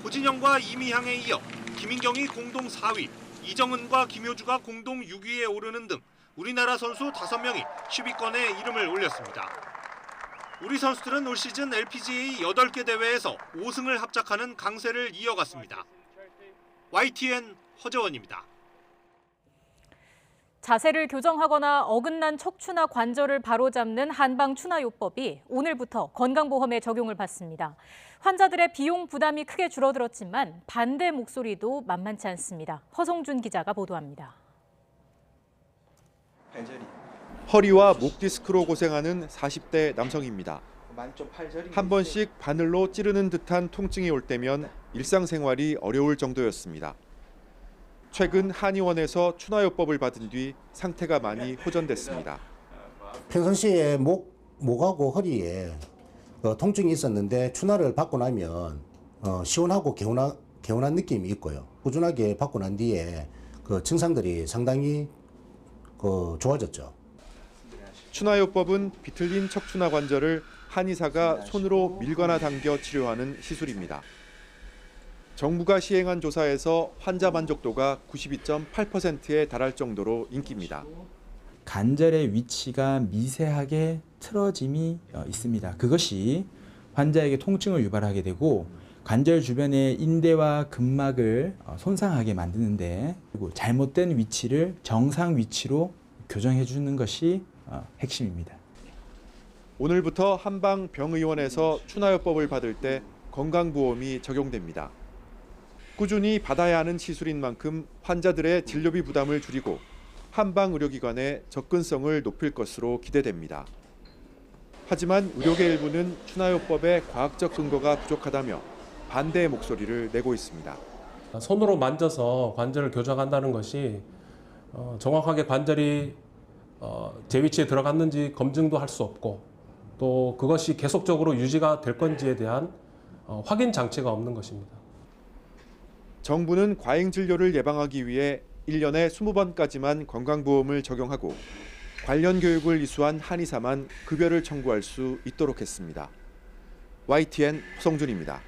고진영과 이미향에 이어 김인경이 공동 4위, 이정은과 김효주가 공동 6위에 오르는 등 우리나라 선수 5명이 10위권에 이름을 올렸습니다. 우리 선수들은 올 시즌 LPGA 8개 대회에서 5승을 합작하는 강세를 이어갔습니다. YTN 허재원입니다. 자세를 교정하거나 어긋난 척추나 관절을 바로잡는 한방추나요법이 오늘부터 건강보험에 적용을 받습니다. 환자들의 비용 부담이 크게 줄어들었지만 반대 목소리도 만만치 않습니다. 허성준 기자가 보도합니다. 허리와 목 디스크로 고생하는 40대 남성입니다. 한 번씩 바늘로 찌르는 듯한 통증이 올 때면 일상생활이 어려울 정도였습니다. 최근 한의원에서 추나요법을 받은 뒤 상태가 많이 호전됐습니다. 평상시에 목하고 허리에 통증이 있었는데 추나를 받고 나면 시원하고 개운한 느낌이 있고요. 꾸준하게 받고 난 뒤에 그 증상들이 상당히 좋아졌죠. 추나요법은 비틀린 척추나 관절을 한의사가 손으로 밀거나 당겨 치료하는 시술입니다. 정부가 시행한 조사에서 환자 만족도가 92.8%에 달할 정도로 인기입니다. 관절의 위치가 미세하게 틀어짐이 있습니다. 그것이 환자에게 통증을 유발하게 되고 관절 주변의 인대와 근막을 손상하게 만드는데 그리고 잘못된 위치를 정상 위치로 교정해 주는 것이 핵심입니다. 오늘부터 한방병의원에서 추나요법을 받을 때 건강보험이 적용됩니다. 꾸준히 받아야 하는 시술인 만큼 환자들의 진료비 부담을 줄이고 한방의료기관의 접근성을 높일 것으로 기대됩니다. 하지만 의료계 일부는 추나요법의 과학적 근거가 부족하다며 반대의 목소리를 내고 있습니다. 손으로 만져서 관절을 교정한다는 것이 정확하게 관절이 제 위치에 들어갔는지 검증도 할 수 없고 또 그것이 계속적으로 유지가 될 건지에 대한 확인 장치가 없는 것입니다. 정부는 과잉 진료를 예방하기 위해 1년에 20번까지만 건강보험을 적용하고 관련 교육을 이수한 한의사만 급여를 청구할 수 있도록 했습니다. YTN 허성준입니다.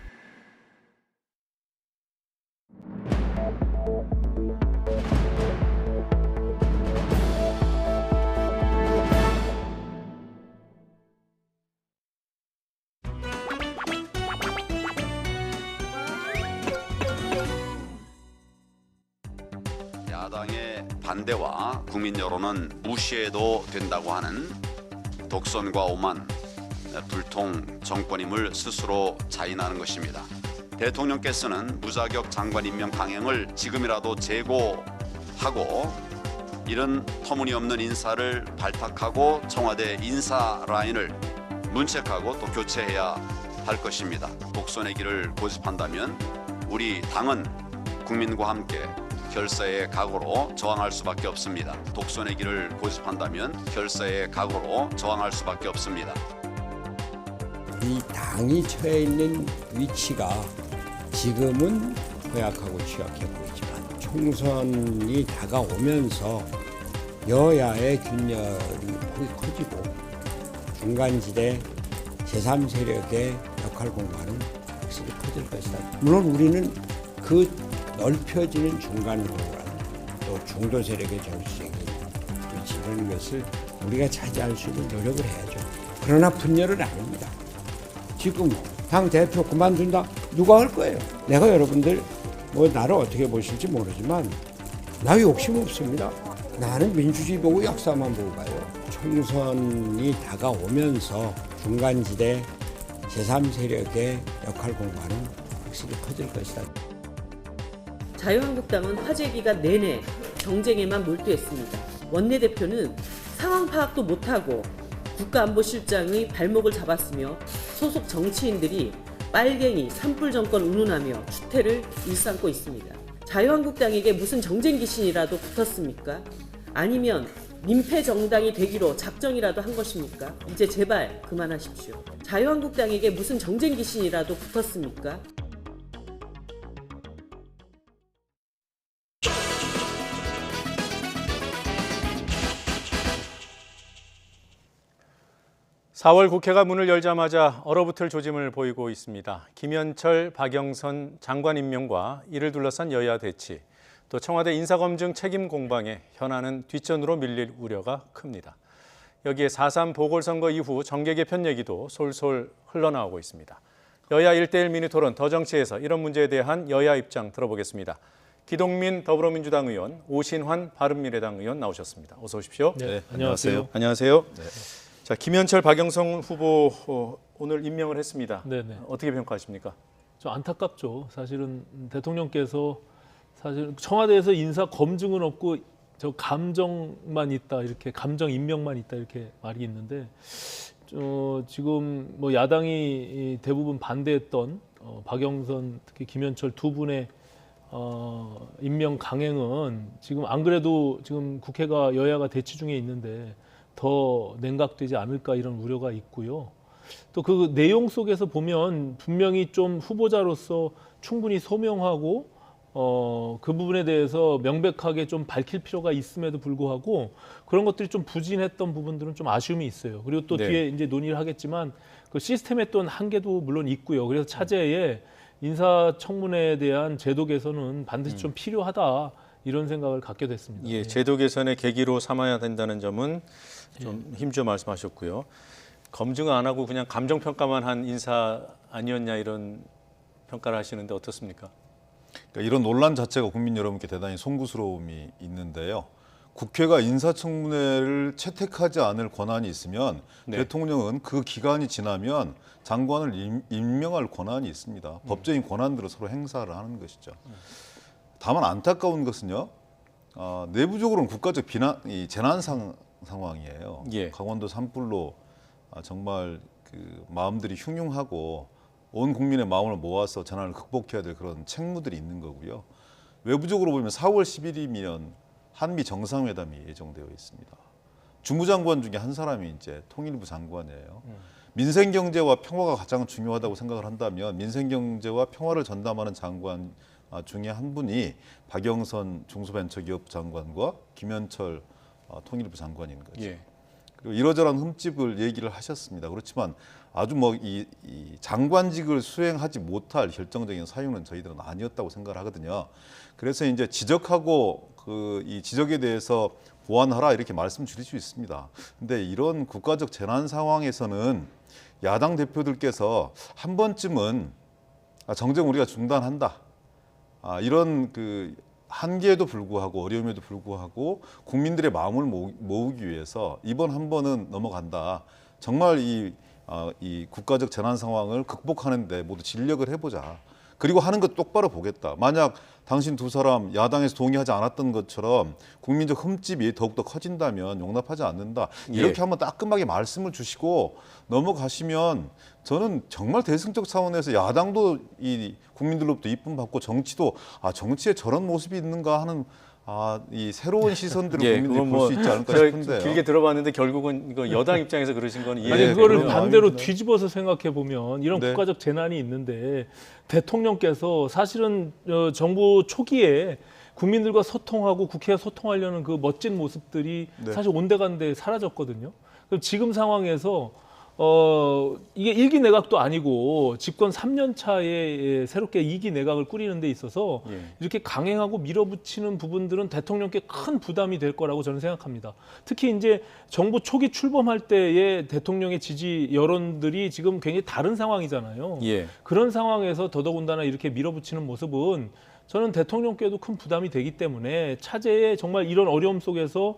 반대와 국민 여론은 무시해도 된다고 하는 독선과 오만, 불통 정권임을 스스로 자인하는 것입니다. 대통령께서는 무자격 장관 임명 강행을 지금이라도 재고하고 이런 터무니없는 인사를 발탁하고 청와대 인사 라인을 문책하고 또 교체해야 할 것입니다. 독선의 길을 고집한다면 우리 당은 국민과 함께 결사의 각오로 저항할 수밖에 없습니다. 독선의 길을 고집한다면 결사의 각오로 저항할 수밖에 없습니다. 이 당이 처해 있는 위치가 지금은 허약하고 취약해 보이지만 총선이 다가오면서 여야의 균열이 폭이 커지고 중간지대 제3세력의 역할 공간은 확실히 커질 것이다. 물론 우리는 그 넓혀지는 중간 공간 또 중도 세력의 정치적인 위치 이런 것을 우리가 차지할 수 있는 노력을 해야죠. 그러나 분열은 아닙니다. 지금 당 대표 그만둔다? 누가 할 거예요? 내가 여러분들 뭐 나를 어떻게 보실지 모르지만 나 욕심 없습니다. 나는 민주주의 보고 역사만 보고 가요. 총선이 다가오면서 중간지대 제3세력의 역할 공간은 확실히 커질 것이다. 자유한국당은 화재 기간 내내 경쟁에만 몰두했습니다. 원내대표는 상황 파악도 못하고 국가안보실장의 발목을 잡았으며 소속 정치인들이 빨갱이 산불 정권 운운하며 추태를 일삼고 있습니다. 자유한국당에게 무슨 정쟁 귀신이라도 붙었습니까? 아니면 민폐 정당이 되기로 작정이라도 한 것입니까? 이제 제발 그만하십시오. 자유한국당에게 무슨 정쟁 귀신이라도 붙었습니까? (4월) 국회가 문을 열자마자 얼어붙을 조짐을 보이고 있습니다. 김현철, 박영선 장관 임명과 이를 둘러싼 여야 대치, 또 청와대 인사검증 책임 공방에 현안은 뒷전으로 밀릴 우려가 큽니다. 여기에 4.3 보궐선거 이후 정계 개편 얘기도 솔솔 흘러나오고 있습니다. 여야 1대1 미니토론 더정치에서 이런 문제에 대한 여야 입장 들어보겠습니다. 기동민 더불어민주당 의원, 오신환 바른미래당 의원 나오셨습니다. 어서 오십시오. 네, 안녕하세요. 안녕하세요. 네. 자, 김현철, 박영선 후보 오늘 임명을 했습니다. 네네. 어떻게 평가하십니까? 좀 안타깝죠. 사실은 대통령께서 사실 청와대에서 인사 검증은 없고 저 감정만 있다, 이렇게 감정 임명만 있다, 이렇게 말이 있는데 지금 뭐 야당이 대부분 반대했던 박영선, 특히 김현철 두 분의 임명 강행은 지금 안 그래도 지금 국회가 여야가 대치 중에 있는데 더 냉각되지 않을까 이런 우려가 있고요. 또 그 내용 속에서 보면 분명히 좀 후보자로서 충분히 소명하고 그 부분에 대해서 명백하게 좀 밝힐 필요가 있음에도 불구하고 그런 것들이 좀 부진했던 부분들은 좀 아쉬움이 있어요. 그리고 또 네. 뒤에 이제 논의를 하겠지만 그 시스템의 또 한계도 물론 있고요. 그래서 차제에 인사청문회에 대한 제도 개선은 반드시 좀 필요하다, 이런 생각을 갖게 됐습니다. 예, 제도 개선의 계기로 삼아야 된다는 점은 좀 힘주어 말씀하셨고요. 검증 안 하고 그냥 감정 평가만 한 인사 아니었냐, 이런 평가를 하시는데 어떻습니까? 그러니까 이런 논란 자체가 국민 여러분께 대단히 송구스러움이 있는데요. 국회가 인사청문회를 채택하지 않을 권한이 있으면 대통령은 그 기간이 지나면 장관을 임명할 권한이 있습니다. 법적인 권한들을 서로 행사를 하는 것이죠. 다만 안타까운 것은요, 내부적으로는 국가적 재난 상황이에요. 강원도 산불로 정말 그 마음들이 흉흉하고 온 국민의 마음을 모아서 재난을 극복해야 될 그런 책무들이 있는 거고요. 외부적으로 보면 4월 10일이면 한미 정상회담이 예정되어 있습니다. 주무장관 중에 한 사람이 이제 통일부 장관이에요. 민생경제와 평화가 가장 중요하다고 생각을 한다면 민생경제와 평화를 전담하는 장관 중에 한 분이 박영선 중소벤처기업 장관과 김현철 통일부 장관인 거죠. 예. 그리고 이러저러한 흠집을 얘기를 하셨습니다. 그렇지만 아주 이 장관직을 수행하지 못할 결정적인 사유는 저희들은 아니었다고 생각을 하거든요. 그래서 이제 지적하고 이 지적에 대해서 보완하라, 이렇게 말씀드릴 수 있습니다. 근데 이런 국가적 재난 상황에서는 야당 대표들께서 한 번쯤은 정쟁 우리가 중단한다, 이런 한계에도 불구하고 어려움에도 불구하고 국민들의 마음을 모으기 위해서 이번 한 번은 넘어간다. 정말 이 국가적 재난 상황을 극복하는 데 모두 진력을 해보자. 그리고 하는 것 똑바로 보겠다. 만약 당신 두 사람 야당에서 동의하지 않았던 것처럼 국민적 흠집이 더욱더 커진다면 용납하지 않는다. 이렇게 한번 따끔하게 말씀을 주시고 넘어가시면 저는 정말 대승적 차원에서 야당도 이 국민들로부터 이쁨 받고 정치도 정치에 저런 모습이 있는가 하는 이 새로운 시선들을 국민들이 볼 수 있지 않을까 싶은데요. 길게 들어봤는데 결국은 이거 여당 입장에서 그러신 건 이해가 아니 그거를 되고요. 반대로 뒤집어서 생각해 보면 이런 네. 국가적 재난이 있는데 대통령께서 사실은 정부 초기에 국민들과 소통하고 국회와 소통하려는 그 멋진 모습들이 네. 사실 온데간데 사라졌거든요. 그럼 지금 상황에서 이게 1기 내각도 아니고 집권 3년 차에 새롭게 2기 내각을 꾸리는 데 있어서 이렇게 강행하고 밀어붙이는 부분들은 대통령께 큰 부담이 될 거라고 저는 생각합니다. 특히 이제 정부 초기 출범할 때의 대통령의 지지 여론들이 지금 굉장히 다른 상황이잖아요. 그런 상황에서 더더군다나 이렇게 밀어붙이는 모습은 저는 대통령께도 큰 부담이 되기 때문에 차제에 정말 이런 어려움 속에서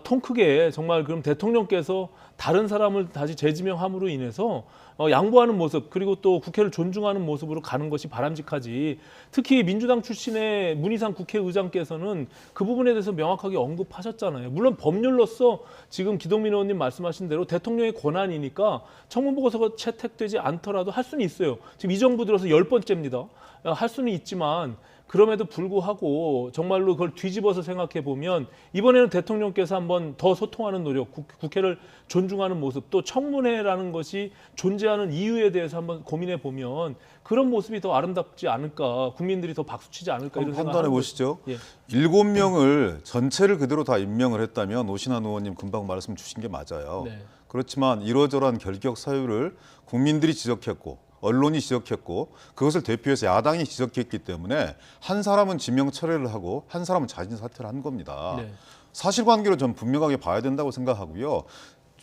통 크게 정말 그럼 대통령께서 다른 사람을 다시 재지명함으로 인해서 양보하는 모습 그리고 또 국회를 존중하는 모습으로 가는 것이 바람직하지. 특히 민주당 출신의 문희상 국회의장께서는 그 부분에 대해서 명확하게 언급하셨잖아요. 물론 법률로서 지금 기동민 의원님 말씀하신 대로 대통령의 권한이니까 청문보고서가 채택되지 않더라도 할 수는 있어요. 지금 이 정부 들어서 10번째입니다. 할 수는 있지만 그럼에도 불구하고 정말로 그걸 뒤집어서 생각해 보면 이번에는 대통령께서 한번 더 소통하는 노력, 국회를 존중하는 모습, 또 청문회라는 것이 존재하는 이유에 대해서 한번 고민해 보면 그런 모습이 더 아름답지 않을까, 국민들이 더 박수치지 않을까 이런 생각을 판단해 보시죠. 예. 7명을 전체를 그대로 다 임명을 했다면 오신환 의원님 금방 말씀 주신 게 맞아요. 네. 그렇지만 이러저러한 결격 사유를 국민들이 지적했고 언론이 지적했고 그것을 대표해서 야당이 지적했기 때문에 한 사람은 지명 철회를 하고 한 사람은 자진 사퇴를 한 겁니다. 네. 사실관계로 전 분명하게 봐야 된다고 생각하고요.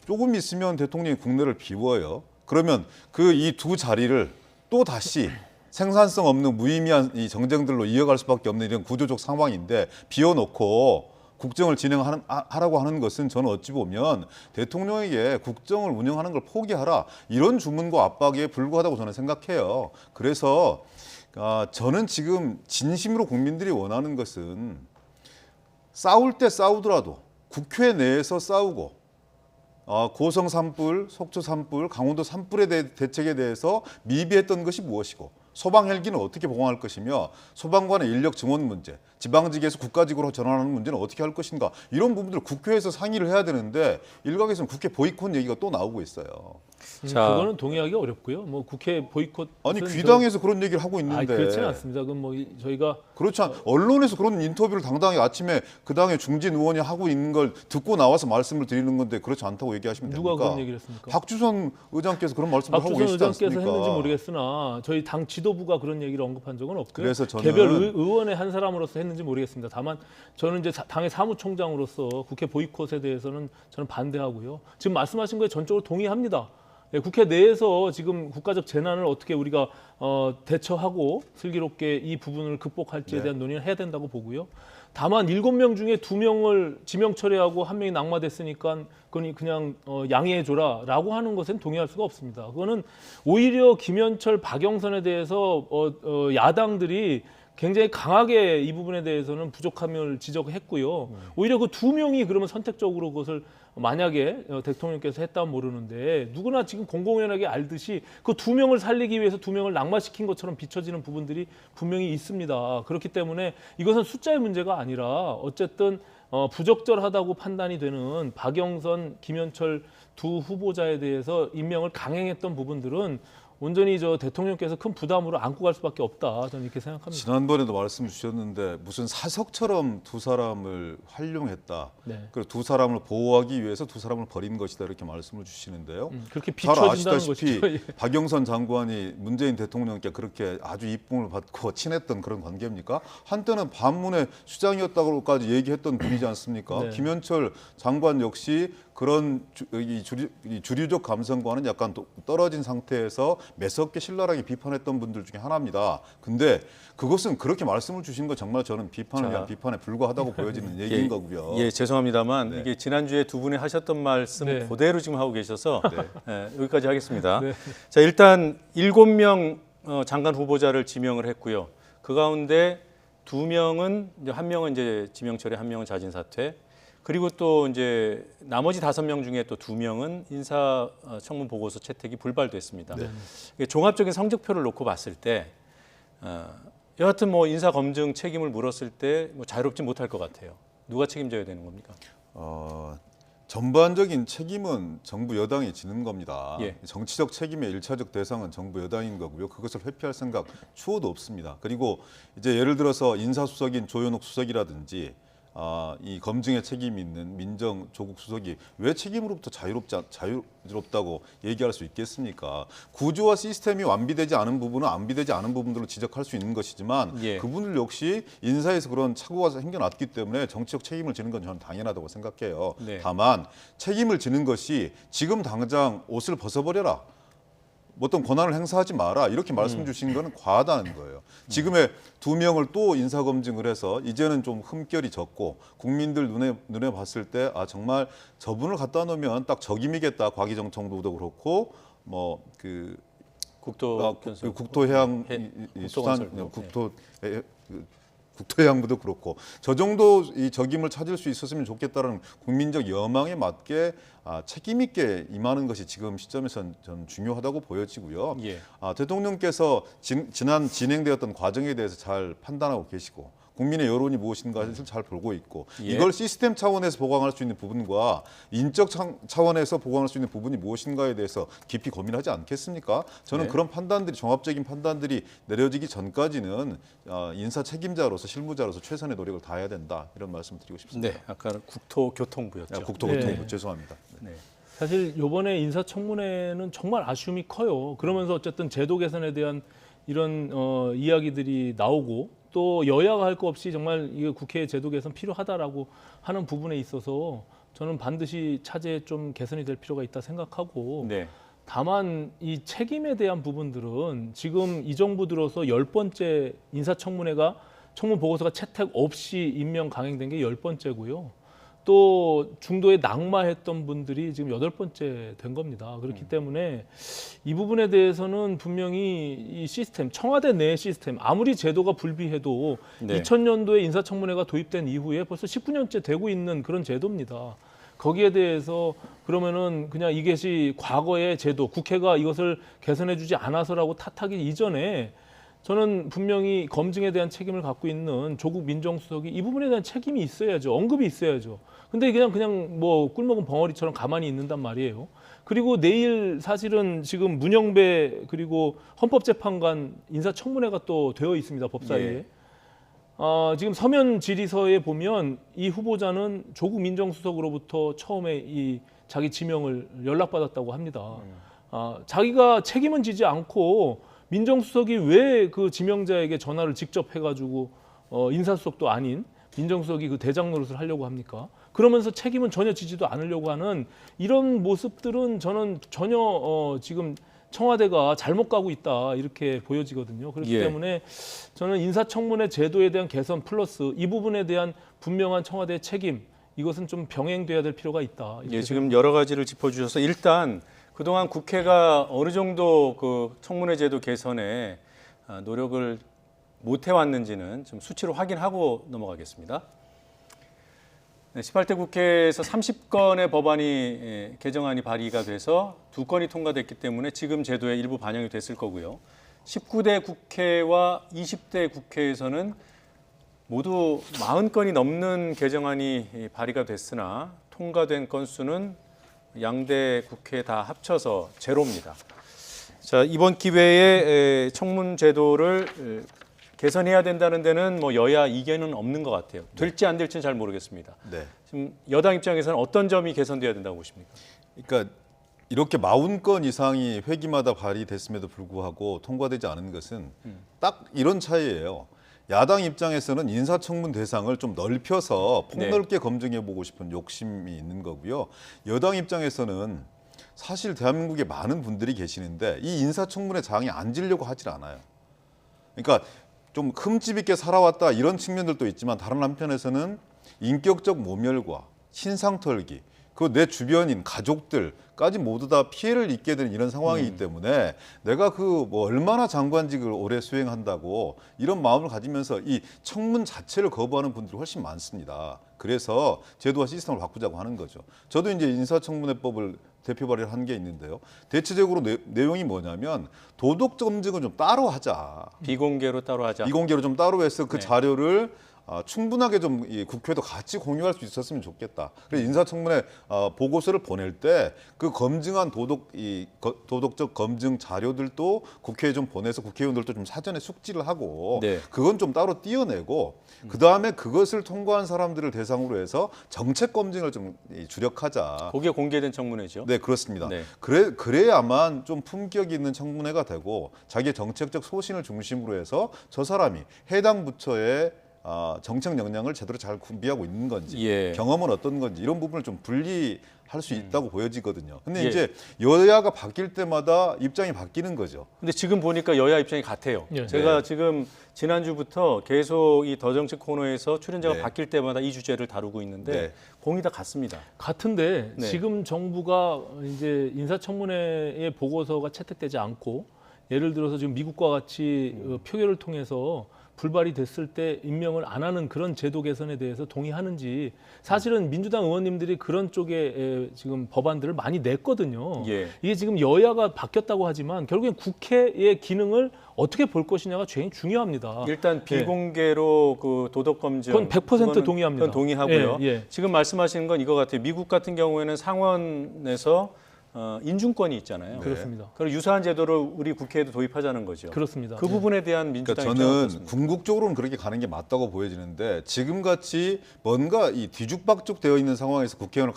조금 있으면 대통령이 국내를 비워요. 그러면 그 이 두 자리를 또 다시 생산성 없는 무의미한 이 정쟁들로 이어갈 수밖에 없는 이런 구조적 상황인데 비워놓고 국정을 진행하라고 하는 것은 저는 어찌 보면 대통령에게 국정을 운영하는 걸 포기하라 이런 주문과 압박에 불구하다고 저는 생각해요. 그래서 저는 지금 진심으로 국민들이 원하는 것은 싸울 때 싸우더라도 국회 내에서 싸우고 고성 산불, 속초 산불, 강원도 산불의 대책에 대해서 미비했던 것이 무엇이고 소방 헬기는 어떻게 보강할 것이며 소방관의 인력 증원 문제, 지방직에서 국가직으로 전환하는 문제는 어떻게 할 것인가 이런 부분들을 국회에서 상의를 해야 되는데 일각에서는 국회 보이콧 얘기가 또 나오고 있어요. 그거는 동의하기 어렵고요. 뭐 국회 보이콧 아니 귀당에서 그런 얘기를 하고 있는데 그렇지는 않습니다. 그건 뭐 저희가 그렇지 않 언론에서 그런 인터뷰를 당당히 아침에 그 당의 중진 의원이 하고 있는 걸 듣고 나와서 말씀을 드리는 건데 그렇지 않다고 얘기하시면 됩니까? 누가 그런 얘기를 했습니까? 박주선 의장께서 그런 말씀을 하고 계시지 않습니까? 박주선 의장께서 했는지 모르겠으나 저희 당 지도부가 그런 얘기를 언급한 적은 없고요. 그래서 저는 개별 의원의 한 사람으로서 했는지 모르겠습니다. 다만 저는 이제 당의 사무총장으로서 국회 보이콧에 대해서는 저는 반대하고요. 지금 말씀하신 거에 전적으로 동의합니다. 국회 내에서 지금 국가적 재난을 어떻게 우리가 대처하고 슬기롭게 이 부분을 극복할지에 대한 논의를 해야 된다고 보고요. 다만 7명 중에 2명을 지명 철회하고 1명이 낙마됐으니까 그건 그냥 양해해줘라라고 하는 것은 동의할 수가 없습니다. 그거는 오히려 김현철, 박영선에 대해서 야당들이 굉장히 강하게 이 부분에 대해서는 부족함을 지적했고요. 오히려 그 2명이 그러면 선택적으로 그것을 만약에 대통령께서 했다면 모르는데 누구나 지금 공공연하게 알듯이 그 2명을 살리기 위해서 2명을 낙마시킨 것처럼 비춰지는 부분들이 분명히 있습니다. 그렇기 때문에 이것은 숫자의 문제가 아니라 어쨌든 부적절하다고 판단이 되는 박영선, 김현철 두 후보자에 대해서 임명을 강행했던 부분들은 온전히 대통령께서 큰 부담으로 안고 갈 수밖에 없다. 저는 이렇게 생각합니다. 지난번에도 말씀 주셨는데 무슨 사석처럼 두 사람을 활용했다. 네. 그리고 두 사람을 보호하기 위해서 두 사람을 버린 것이다 이렇게 말씀을 주시는데요. 그렇게 잘 비춰진다는 아시다시피 것이죠. 박영선 장관이 문재인 대통령께 그렇게 아주 이쁨을 받고 친했던 그런 관계입니까? 한때는 반문의 수장이었다고까지 얘기했던 분이지 않습니까? 네. 김현철 장관 역시 그런 주류적 감성과는 약간 떨어진 상태에서 매섭게 신랄하게 비판했던 분들 중에 하나입니다. 근데 그것은 그렇게 말씀을 주신 건 정말 저는 비판을 위한 비판에 불과하다고 보여지는 얘기인 거고요. 예, 죄송합니다만 네. 이게 지난주에 두 분이 하셨던 말씀 네. 그대로 지금 하고 계셔서 여기까지 하겠습니다. 네. 자, 일단 7명 장관 후보자를 지명을 했고요. 그 가운데 2명은 이제 한 명은 이제 지명 처리, 한 명은 자진 사퇴. 그리고 또 이제 나머지 5명 중에 또 2명은 인사 청문 보고서 채택이 불발됐습니다. 네. 종합적인 성적표를 놓고 봤을 때 여하튼 뭐 인사 검증 책임을 물었을 때 뭐 자유롭지 못할 것 같아요. 누가 책임져야 되는 겁니까? 전반적인 책임은 정부 여당이 지는 겁니다. 예. 정치적 책임의 일차적 대상은 정부 여당인 거고요. 그것을 회피할 생각 추호도 없습니다. 그리고 이제 예를 들어서 인사수석인 조현옥 수석이라든지 이 검증에 책임이 있는 민정 조국 수석이 왜 책임으로부터 자유롭다고 얘기할 수 있겠습니까? 구조와 시스템이 완비되지 않은 부분은 완비되지 않은 부분들로 지적할 수 있는 것이지만 그분들 역시 인사에서 그런 착오가 생겨났기 때문에 정치적 책임을 지는 건 저는 당연하다고 생각해요. 네. 다만 책임을 지는 것이 지금 당장 옷을 벗어버려라. 어떤 권한을 행사하지 마라 이렇게 말씀 주신 거는 과하다는 거예요. 지금의 2명을 또 인사검증을 해서 이제는 좀 흠결이 적고 국민들 눈에 봤을 때 정말 저분을 갖다 놓으면 딱 적임이겠다. 과기정통부도 그렇고 뭐 그 국토해양 수산 국토해양부도 그렇고 저 정도 이 적임을 찾을 수 있었으면 좋겠다는 국민적 여망에 맞게 책임 있게 임하는 것이 지금 시점에서는 저는 중요하다고 보여지고요. 대통령께서 지난 진행되었던 과정에 대해서 잘 판단하고 계시고 국민의 여론이 무엇인가를 잘 보고 있고 이걸 시스템 차원에서 보강할 수 있는 부분과 인적 차원에서 보강할 수 있는 부분이 무엇인가에 대해서 깊이 고민하지 않겠습니까? 저는 그런 판단들이 종합적인 판단들이 내려지기 전까지는 인사 책임자로서 실무자로서 최선의 노력을 다해야 된다 이런 말씀 드리고 싶습니다. 네, 아까 국토교통부였죠. 국토교통부 죄송합니다. 네. 사실 이번에 인사청문회는 정말 아쉬움이 커요. 그러면서 어쨌든 제도 개선에 대한 이런 이야기들이 나오고 또 여야가 할 거 없이 정말 이게 국회 제도 개선 필요하다라고 하는 부분에 있어서 저는 반드시 차제에 좀 개선이 될 필요가 있다 생각하고 다만 이 책임에 대한 부분들은 지금 이 정부 들어서 10번째 인사청문회가 청문 보고서가 채택 없이 임명 강행된 게 10번째고요. 또 중도에 낙마했던 분들이 지금 8번째 된 겁니다. 그렇기 때문에 이 부분에 대해서는 분명히 이 시스템, 청와대 내 시스템, 아무리 제도가 불비해도 2000년도에 인사청문회가 도입된 이후에 벌써 19년째 되고 있는 그런 제도입니다. 거기에 대해서 그러면은 그냥 이것이 과거의 제도, 국회가 이것을 개선해 주지 않아서라고 탓하기 이전에 저는 분명히 검증에 대한 책임을 갖고 있는 조국 민정수석이 이 부분에 대한 책임이 있어야죠. 언급이 있어야죠. 근데 그냥 뭐 꿀먹은 벙어리처럼 가만히 있는단 말이에요. 그리고 내일 사실은 지금 문영배 그리고 헌법재판관 인사청문회가 또 되어 있습니다. 법사위에. 지금 서면 질의서에 보면 이 후보자는 조국 민정수석으로부터 처음에 이 자기 지명을 연락받았다고 합니다. 자기가 책임은 지지 않고 민정수석이 왜 그 지명자에게 전화를 직접 해가지고 인사수석도 아닌 민정수석이 그 대장 노릇을 하려고 합니까? 그러면서 책임은 전혀 지지도 않으려고 하는 이런 모습들은 저는 전혀 지금 청와대가 잘못 가고 있다 이렇게 보여지거든요. 그렇기 때문에 저는 인사청문회 제도에 대한 개선 플러스 이 부분에 대한 분명한 청와대의 책임 이것은 좀 병행돼야 될 필요가 있다. 지금 여러 가지를 짚어주셔서 일단 그동안 국회가 어느 정도 그 청문회 제도 개선에 노력을 못 해왔는지는 좀 수치로 확인하고 넘어가겠습니다. 18대 국회에서 30건의 법안이 개정안이 발의가 돼서 2건이 통과됐기 때문에 지금 제도에 일부 반영이 됐을 거고요. 19대 국회와 20대 국회에서는 모두 40건이 넘는 개정안이 발의가 됐으나 통과된 건수는 양대 국회 다 합쳐서 제로입니다. 자, 이번 기회에 청문 제도를 개선해야 된다는 데는 뭐 여야 이견은 없는 것 같아요. 될지 안 될지는 잘 모르겠습니다. 지금 여당 입장에서는 어떤 점이 개선돼야 된다고 보십니까? 그러니까 이렇게 40건 이상이 회기마다 발의됐음에도 불구하고 통과되지 않은 것은 딱 이런 차이예요. 야당 입장에서는 인사청문 대상을 좀 넓혀서 폭넓게 검증해보고 싶은 욕심이 있는 거고요. 여당 입장에서는 사실 대한민국에 많은 분들이 계시는데 이 인사청문회 장에 앉으려고 하질 않아요. 그러니까 좀 흠집 있게 살아왔다 이런 측면들도 있지만 다른 한편에서는 인격적 모멸과 신상 털기, 그 내 주변인 가족들까지 모두 다 피해를 입게 되는 이런 상황이기 때문에 내가 그 뭐 얼마나 장관직을 오래 수행한다고 이런 마음을 가지면서 이 청문 자체를 거부하는 분들이 훨씬 많습니다. 그래서 제도와 시스템을 바꾸자고 하는 거죠. 저도 이제 인사청문회법을 대표 발의를 한 게 있는데요. 대체적으로 내용이 뭐냐면 도덕 검증은 좀 따로 하자. 비공개로 따로 하자. 비공개로 좀 따로 해서 그 네. 자료를 충분하게 좀 이 국회도 같이 공유할 수 있었으면 좋겠다. 그래서 인사청문회 보고서를 보낼 때 그 검증한 도덕적 검증 자료들도 국회에 좀 보내서 국회의원들도 좀 사전에 숙지를 하고 네. 그건 좀 따로 띄어내고 그 다음에 그것을 통과한 사람들을 대상으로 해서 정책 검증을 좀 주력하자. 그게 공개된 청문회죠. 네, 그렇습니다. 네. 그래야만 좀 품격 있는 청문회가 되고 자기의 정책적 소신을 중심으로 해서 저 사람이 해당 부처의 정책 역량을 제대로 잘 군비하고 있는 건지 예. 경험은 어떤 건지 이런 부분을 좀 분리할 수 있다고 보여지거든요. 근데 예. 이제 여야가 바뀔 때마다 입장이 바뀌는 거죠. 근데 지금 보니까 여야 입장이 같아요. 예. 제가 네. 지금 지난주부터 계속 이 더 정치 코너에서 출연자가 네. 바뀔 때마다 이 주제를 다루고 있는데 네. 공이 다 같습니다. 같은데 네. 지금 정부가 이제 인사청문회의 보고서가 채택되지 않고 예를 들어서 지금 미국과 같이 표결을 통해서 불발이 됐을 때 임명을 안 하는 그런 제도 개선에 대해서 동의하는지 사실은 민주당 의원님들이 그런 쪽에 지금 법안들을 많이 냈거든요. 예. 이게 지금 여야가 바뀌었다고 하지만 결국엔 국회의 기능을 어떻게 볼 것이냐가 굉장히 중요합니다. 일단 비공개로 그 도덕 검증 그건 100% 동의합니다. 그건 동의하고요. 예, 예. 지금 말씀하시는 건 이거 같아요. 미국 같은 경우에는 상원에서 인준권이 있잖아요. 그렇습니다. 그리고 유사한 제도를 우리 국회에도 도입하자는 거죠. 그렇습니다. 그 부분에 대한 민주당 그러니까 입장은 저는 궁극적으로는 그렇게 가는 게 맞다고 보여지는데 지금같이 뭔가 이 뒤죽박죽 되어 있는 상황에서 국회의원의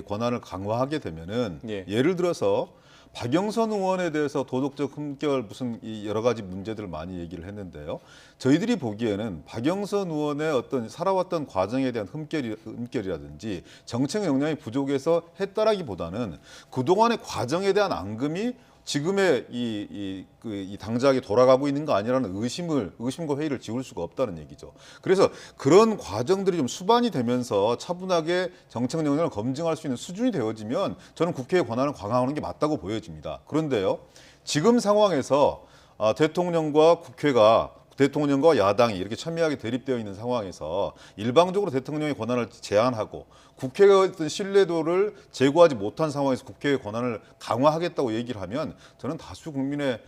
권한을 강화하게 되면은 예. 예를 들어서 박영선 의원에 대해서 도덕적 흠결 무슨 이 여러 가지 문제들을 많이 얘기를 했는데요. 저희들이 보기에는 박영선 의원의 어떤 살아왔던 과정에 대한 흠결이라든지 정책 역량이 부족해서 했다라기보다는 그동안의 과정에 대한 앙금이 지금의 이 당작에 돌아가고 있는 거 아니라는 의심과 회의를 지울 수가 없다는 얘기죠. 그래서 그런 과정들이 좀 수반이 되면서 차분하게 정책 역량을 검증할 수 있는 수준이 되어지면 저는 국회의 권한을 강화하는 게 맞다고 보여집니다. 그런데요, 지금 상황에서 대통령과 야당이 이렇게 첨예하게 대립되어 있는 상황에서 일방적으로 대통령의 권한을 제한하고 국회가 어떤 신뢰도를 제고하지 못한 상황에서 국회의 권한을 강화하겠다고 얘기를 하면 저는 다수 국민의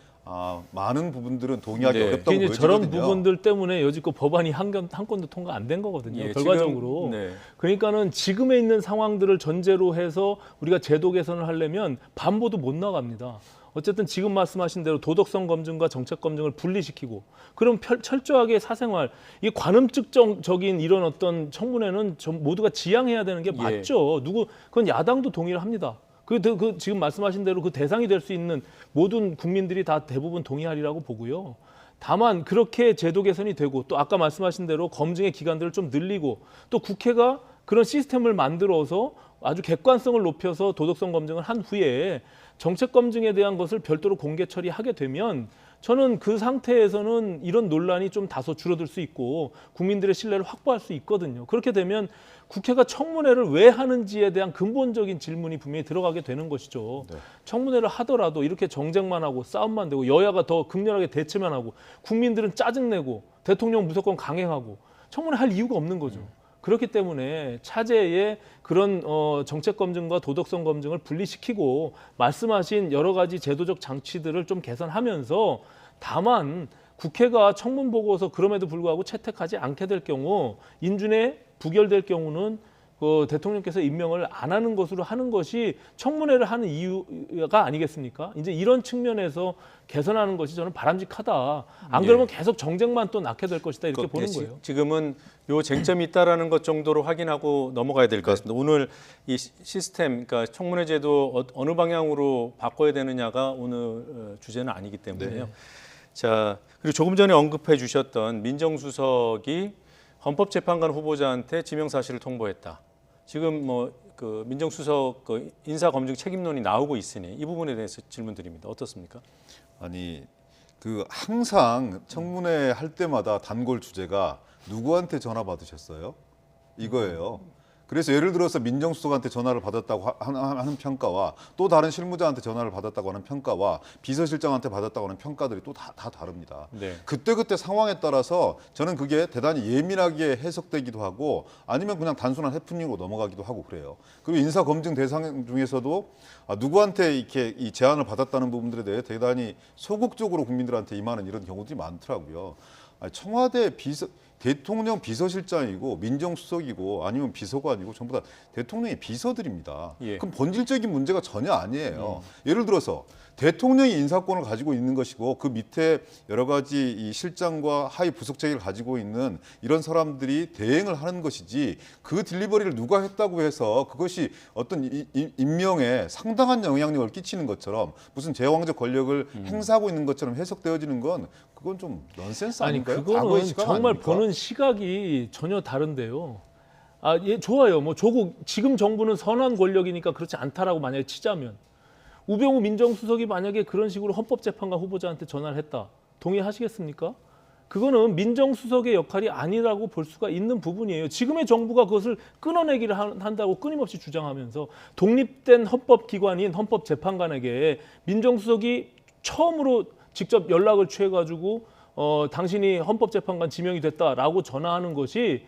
많은 부분들은 동의하기 네. 어렵다고 이제 보여지거든요. 저런 부분들 때문에 여지껏 법안이 한 건도 통과 안 된 거거든요. 예, 결과적으로. 지금, 네. 그러니까는 지금에 있는 상황들을 전제로 해서 우리가 제도 개선을 하려면 반보도 못 나갑니다. 어쨌든 지금 말씀하신 대로 도덕성 검증과 정책 검증을 분리시키고 그럼 철저하게 사생활, 이게 관음증적인 이런 어떤 청문회는 모두가 지양해야 되는 게 맞죠. 그건 야당도 동의를 합니다. 그 지금 말씀하신 대로 그 대상이 될 수 있는 모든 국민들이 다 대부분 동의하리라고 보고요. 다만 그렇게 제도 개선이 되고 또 아까 말씀하신 대로 검증의 기간들을 좀 늘리고 또 국회가 그런 시스템을 만들어서 아주 객관성을 높여서 도덕성 검증을 한 후에 정책 검증에 대한 것을 별도로 공개 처리하게 되면 저는 그 상태에서는 이런 논란이 좀 다소 줄어들 수 있고 국민들의 신뢰를 확보할 수 있거든요. 그렇게 되면 국회가 청문회를 왜 하는지에 대한 근본적인 질문이 분명히 들어가게 되는 것이죠. 네. 청문회를 하더라도 이렇게 정쟁만 하고 싸움만 되고 여야가 더 극렬하게 대치만 하고 국민들은 짜증내고 대통령 무조건 강행하고 청문회 할 이유가 없는 거죠. 그렇기 때문에 차제의 그런 정책 검증과 도덕성 검증을 분리시키고 말씀하신 여러 가지 제도적 장치들을 좀 개선하면서 다만 국회가 청문 보고서 그럼에도 불구하고 채택하지 않게 될 경우 인준에 부결될 경우는 대통령께서 임명을 안 하는 것으로 하는 것이 청문회를 하는 이유가 아니겠습니까? 이제 이런 측면에서 개선하는 것이 저는 바람직하다. 안 그러면 계속 정쟁만 또 낳게 될 것이다 이렇게 보는 거예요. 지금은 요 쟁점이 있다라는 것 정도로 확인하고 넘어가야 될 것 같습니다. 오늘 이 시스템, 그러니까 청문회 제도 어느 방향으로 바꿔야 되느냐가 오늘 주제는 아니기 때문에요. 네. 자, 그리고 조금 전에 언급해 주셨던 민정수석이 헌법재판관 후보자한테 지명사실을 통보했다. 지금 뭐 그 민정수석 그 인사검증 책임론이 나오고 있으니 이 부분에 대해서 질문드립니다. 어떻습니까? 아니 그 항상 청문회 할 때마다 단골 주제가 누구한테 전화 받으셨어요? 이거예요. 그래서 예를 들어서 민정수석한테 전화를 받았다고 하는 평가와 또 다른 실무자한테 전화를 받았다고 하는 평가와 비서실장한테 받았다고 하는 평가들이 또 다 다릅니다. 네. 그때그때 상황에 따라서 저는 그게 대단히 예민하게 해석되기도 하고 아니면 그냥 단순한 해프닝으로 넘어가기도 하고 그래요. 그리고 인사검증 대상 중에서도 누구한테 이렇게 이 제안을 받았다는 부분들에 대해 대단히 소극적으로 국민들한테 임하는 이런 경우들이 많더라고요. 청와대 대통령 비서실장이고 민정수석이고 아니면 비서관이고 전부 다 대통령의 비서들입니다. 예. 그럼 본질적인 문제가 전혀 아니에요. 예를 들어서 대통령이 인사권을 가지고 있는 것이고 그 밑에 여러 가지 이 실장과 하위 부속체계를 가지고 있는 이런 사람들이 대행을 하는 것이지 그 딜리버리를 누가 했다고 해서 그것이 어떤 임명에 상당한 영향력을 끼치는 것처럼 무슨 제왕적 권력을 행사하고 있는 것처럼 해석되어지는 건 그건 좀 넌센스 아닌가요? 그거는 정말 아닙니까? 보는 시각이 전혀 다른데요. 예, 좋아요. 뭐 지금 정부는 선한 권력이니까 그렇지 않다라고 만약에 치자면 우병우 민정수석이 만약에 그런 식으로 헌법재판관 후보자한테 전화를 했다. 동의하시겠습니까? 그거는 민정수석의 역할이 아니라고 볼 수가 있는 부분이에요. 지금의 정부가 그것을 끊어내기를 한다고 끊임없이 주장하면서 독립된 헌법기관인 헌법재판관에게 민정수석이 처음으로 직접 연락을 취해가지고 당신이 헌법재판관 지명이 됐다라고 전화하는 것이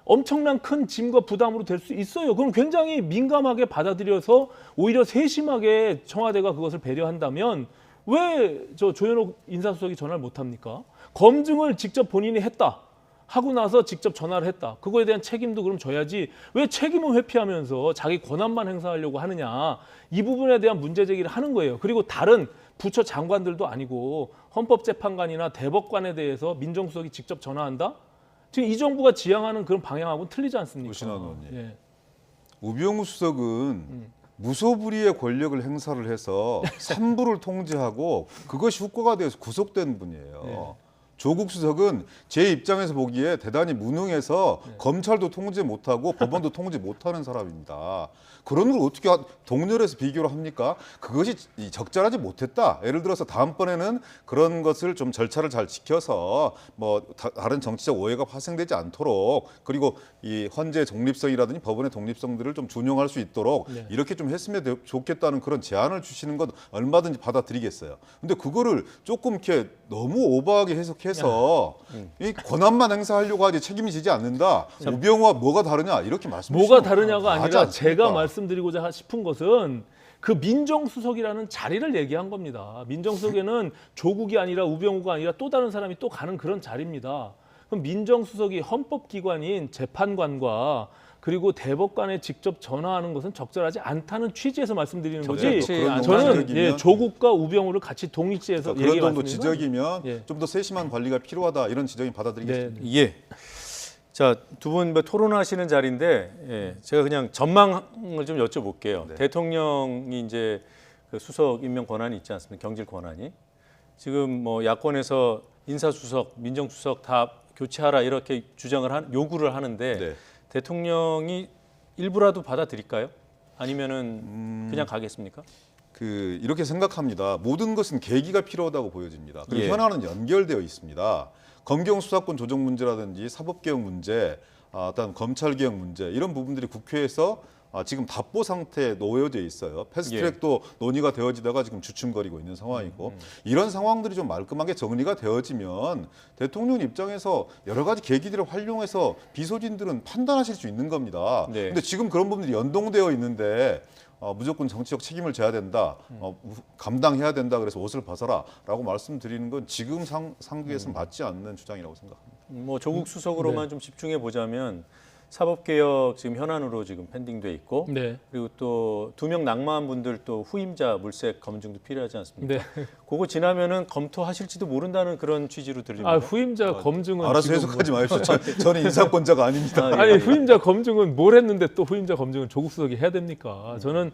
엄청난 큰 짐과 부담으로 될 수 있어요. 그럼 굉장히 민감하게 받아들여서 오히려 세심하게 청와대가 그것을 배려한다면 왜 조현옥 인사수석이 전화를 못합니까? 검증을 직접 본인이 했다 하고 나서 직접 전화를 했다. 그거에 대한 책임도 그럼 져야지 왜 책임을 회피하면서 자기 권한만 행사하려고 하느냐. 이 부분에 대한 문제 제기를 하는 거예요. 그리고 다른 부처 장관들도 아니고 헌법재판관이나 대법관에 대해서 민정수석이 직접 전화한다? 지금 이 정부가 지향하는 그런 방향하고는 틀리지 않습니까? 오신환 의원님. 예. 우병우 수석은 무소불위의 권력을 행사를 해서 산부를 통제하고 그것이 효과가 되어서 구속된 분이에요. 네. 조국 수석은 제 입장에서 보기에 대단히 무능해서 검찰도 통제 못하고 법원도 통제 못하는 사람입니다. 그런 걸 어떻게 동렬해서 비교를 합니까? 그것이 적절하지 못했다. 예를 들어서 다음번에는 그런 것을 좀 절차를 잘 지켜서 뭐 다른 정치적 오해가 파생되지 않도록 그리고 이 헌재의 독립성이라든지 법원의 독립성들을 좀 준용할 수 있도록 네. 이렇게 좀 했으면 좋겠다는 그런 제안을 주시는 건 얼마든지 받아들이겠어요. 근데 그거를 조금 이렇게 너무 오버하게 해석해서 이 권한만 행사하려고 하지 책임이 지지 않는다. 우병우와 뭐가 다르냐 이렇게 말씀하시면 뭐가 다르냐가 아니라 않습니까? 제가 말씀드리고자 싶은 것은 그 민정수석이라는 자리를 얘기한 겁니다. 민정수석에는 조국이 아니라 우병우가 아니라 또 다른 사람이 또 가는 그런 자리입니다. 그럼 민정수석이 헌법기관인 재판관과 그리고 대법관에 직접 전화하는 것은 적절하지 않다는 취지에서 말씀드리는 거지. 저는 조국과 우병우를 같이 동일시해서 그런 얘기해 정도 왔습니다. 지적이면 좀 더 세심한 관리가 필요하다 이런 지적이 받아들이겠습니다. 네. 예. 자, 두 분 토론하시는 자리인데 제가 그냥 전망을 좀 여쭤볼게요. 네. 대통령이 이제 그 수석 임명 권한이 있지 않습니까? 경질 권한이. 지금 뭐 야권에서 인사수석, 민정수석 다 교체하라 이렇게 요구를 하는데 네. 대통령이 일부라도 받아들일까요? 아니면은 그냥 가겠습니까? 이렇게 생각합니다. 모든 것은 계기가 필요하다고 보여집니다. 그리고 현안은 연결되어 있습니다. 검경 수사권 조정 문제라든지 사법개혁 문제, 어떤 검찰개혁 문제 이런 부분들이 국회에서 지금 답보 상태에 놓여져 있어요. 패스트트랙도 논의가 되어지다가 지금 주춤거리고 있는 상황이고 이런 상황들이 좀 말끔하게 정리가 되어지면 대통령 입장에서 여러 가지 계기들을 활용해서 비서진들은 판단하실 수 있는 겁니다. 네. 근데 지금 그런 부분들이 연동되어 있는데 무조건 정치적 책임을 져야 된다, 감당해야 된다. 그래서 옷을 벗어라라고 말씀드리는 건 지금 상황에서는 맞지 않는 주장이라고 생각합니다. 뭐 조국 수석으로만 좀 집중해 보자면 사법개혁 지금 현안으로 지금 펜딩돼 있고 그리고 또 2명 낙마한 분들 또 후임자 물색 검증도 필요하지 않습니까? 그거 지나면은 검토하실지도 모른다는 그런 취지로 들립니다. 후임자 검증은 알아서 해석하지 마십시오. 저는 인사권자가 아닙니다. 아니 후임자 검증은 뭘 했는데 또 후임자 검증은 조국 수석이 해야 됩니까? 저는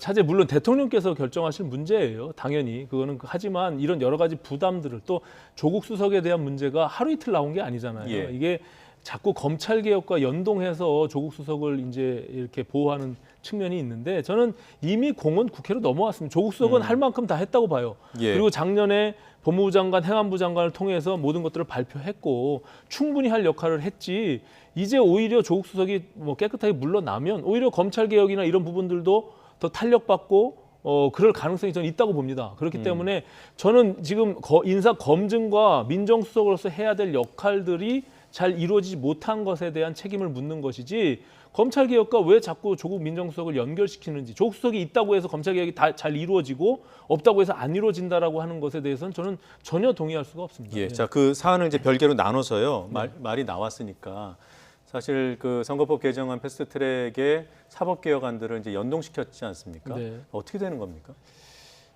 차제 물론 대통령께서 결정하실 문제예요. 당연히 그거는 하지만 이런 여러 가지 부담들을 또 조국 수석에 대한 문제가 하루 이틀 나온 게 아니잖아요. 이게 자꾸 검찰 개혁과 연동해서 조국 수석을 이제 이렇게 보호하는 측면이 있는데 저는 이미 공은 국회로 넘어왔습니다. 조국 수석은 할 만큼 다 했다고 봐요. 예. 그리고 작년에 법무부 장관, 행안부 장관을 통해서 모든 것들을 발표했고 충분히 할 역할을 했지. 이제 오히려 조국 수석이 뭐 깨끗하게 물러나면 오히려 검찰 개혁이나 이런 부분들도 더 탄력받고 그럴 가능성이 저는 있다고 봅니다. 그렇기 때문에 저는 지금 인사 검증과 민정수석으로서 해야 될 역할들이 잘 이루어지지 못한 것에 대한 책임을 묻는 것이지 검찰 개혁과 왜 자꾸 조국 민정수석을 연결시키는지 조국 수석이 있다고 해서 검찰 개혁이 다 잘 이루어지고 없다고 해서 안 이루어진다라고 하는 것에 대해서는 저는 전혀 동의할 수가 없습니다. 예, 자, 그 사안을 이제 별개로 나눠서요. 말이 나왔으니까 사실 그 선거법 개정안 패스트트랙의 사법개혁안들을 이제 연동시켰지 않습니까? 네. 어떻게 되는 겁니까?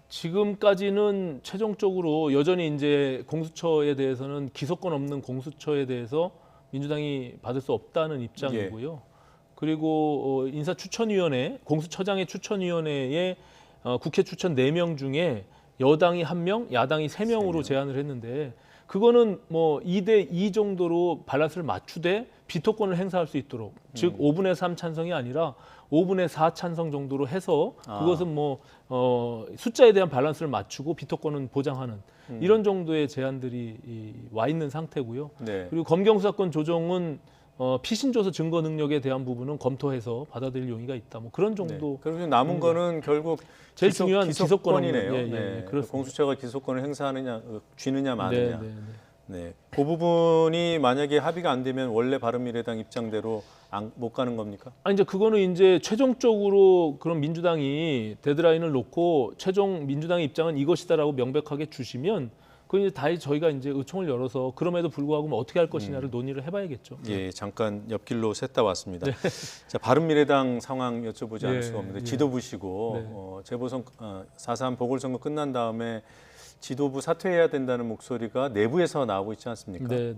지금까지는 최종적으로 여전히 이제 공수처에 대해서는 기소권 없는 공수처에 대해서 민주당이 받을 수 없다는 입장이고요. 그리고 인사추천위원회, 공수처장의 추천위원회에 국회 추천 4명 중에 여당이 1명, 야당이 3명으로 제안을 했는데 그거는 뭐 2대2 정도로 밸런스를 맞추되 비토권을 행사할 수 있도록 즉 5분의 3 찬성이 아니라 5분의 4 찬성 정도로 해서 그것은 뭐 숫자에 대한 밸런스를 맞추고 비토권은 보장하는 이런 정도의 제안들이 와 있는 상태고요. 네. 그리고 검경수사권 조정은 피신조서 증거 능력에 대한 부분은 검토해서 받아들일 용의가 있다. 뭐 그런 정도. 네. 그리고 남은 거는 결국 제일 중요한 기소권이네요. 그렇습니다. 공수처가 기소권을 행사하느냐, 쥐느냐 마느냐. 네. 그 부분이 만약에 합의가 안 되면 원래 바른미래당 입장대로 못 가는 겁니까? 아니 이제 그거는 이제 최종적으로 그런 민주당이 데드라인을 놓고 최종 민주당의 입장은 이것이다라고 명백하게 주시면 그 이제 다 저희가 이제 의총을 열어서 그럼에도 불구하고 뭐 어떻게 할 것이냐를 논의를 해봐야겠죠. 예, 잠깐 옆길로 샜다 왔습니다. 자, 바른미래당 상황 여쭤보지 않을 수가 없는데 지도부시고 재보선 4.3 보궐선거 끝난 다음에 지도부 사퇴해야 된다는 목소리가 내부에서 나오고 있지 않습니까? 네.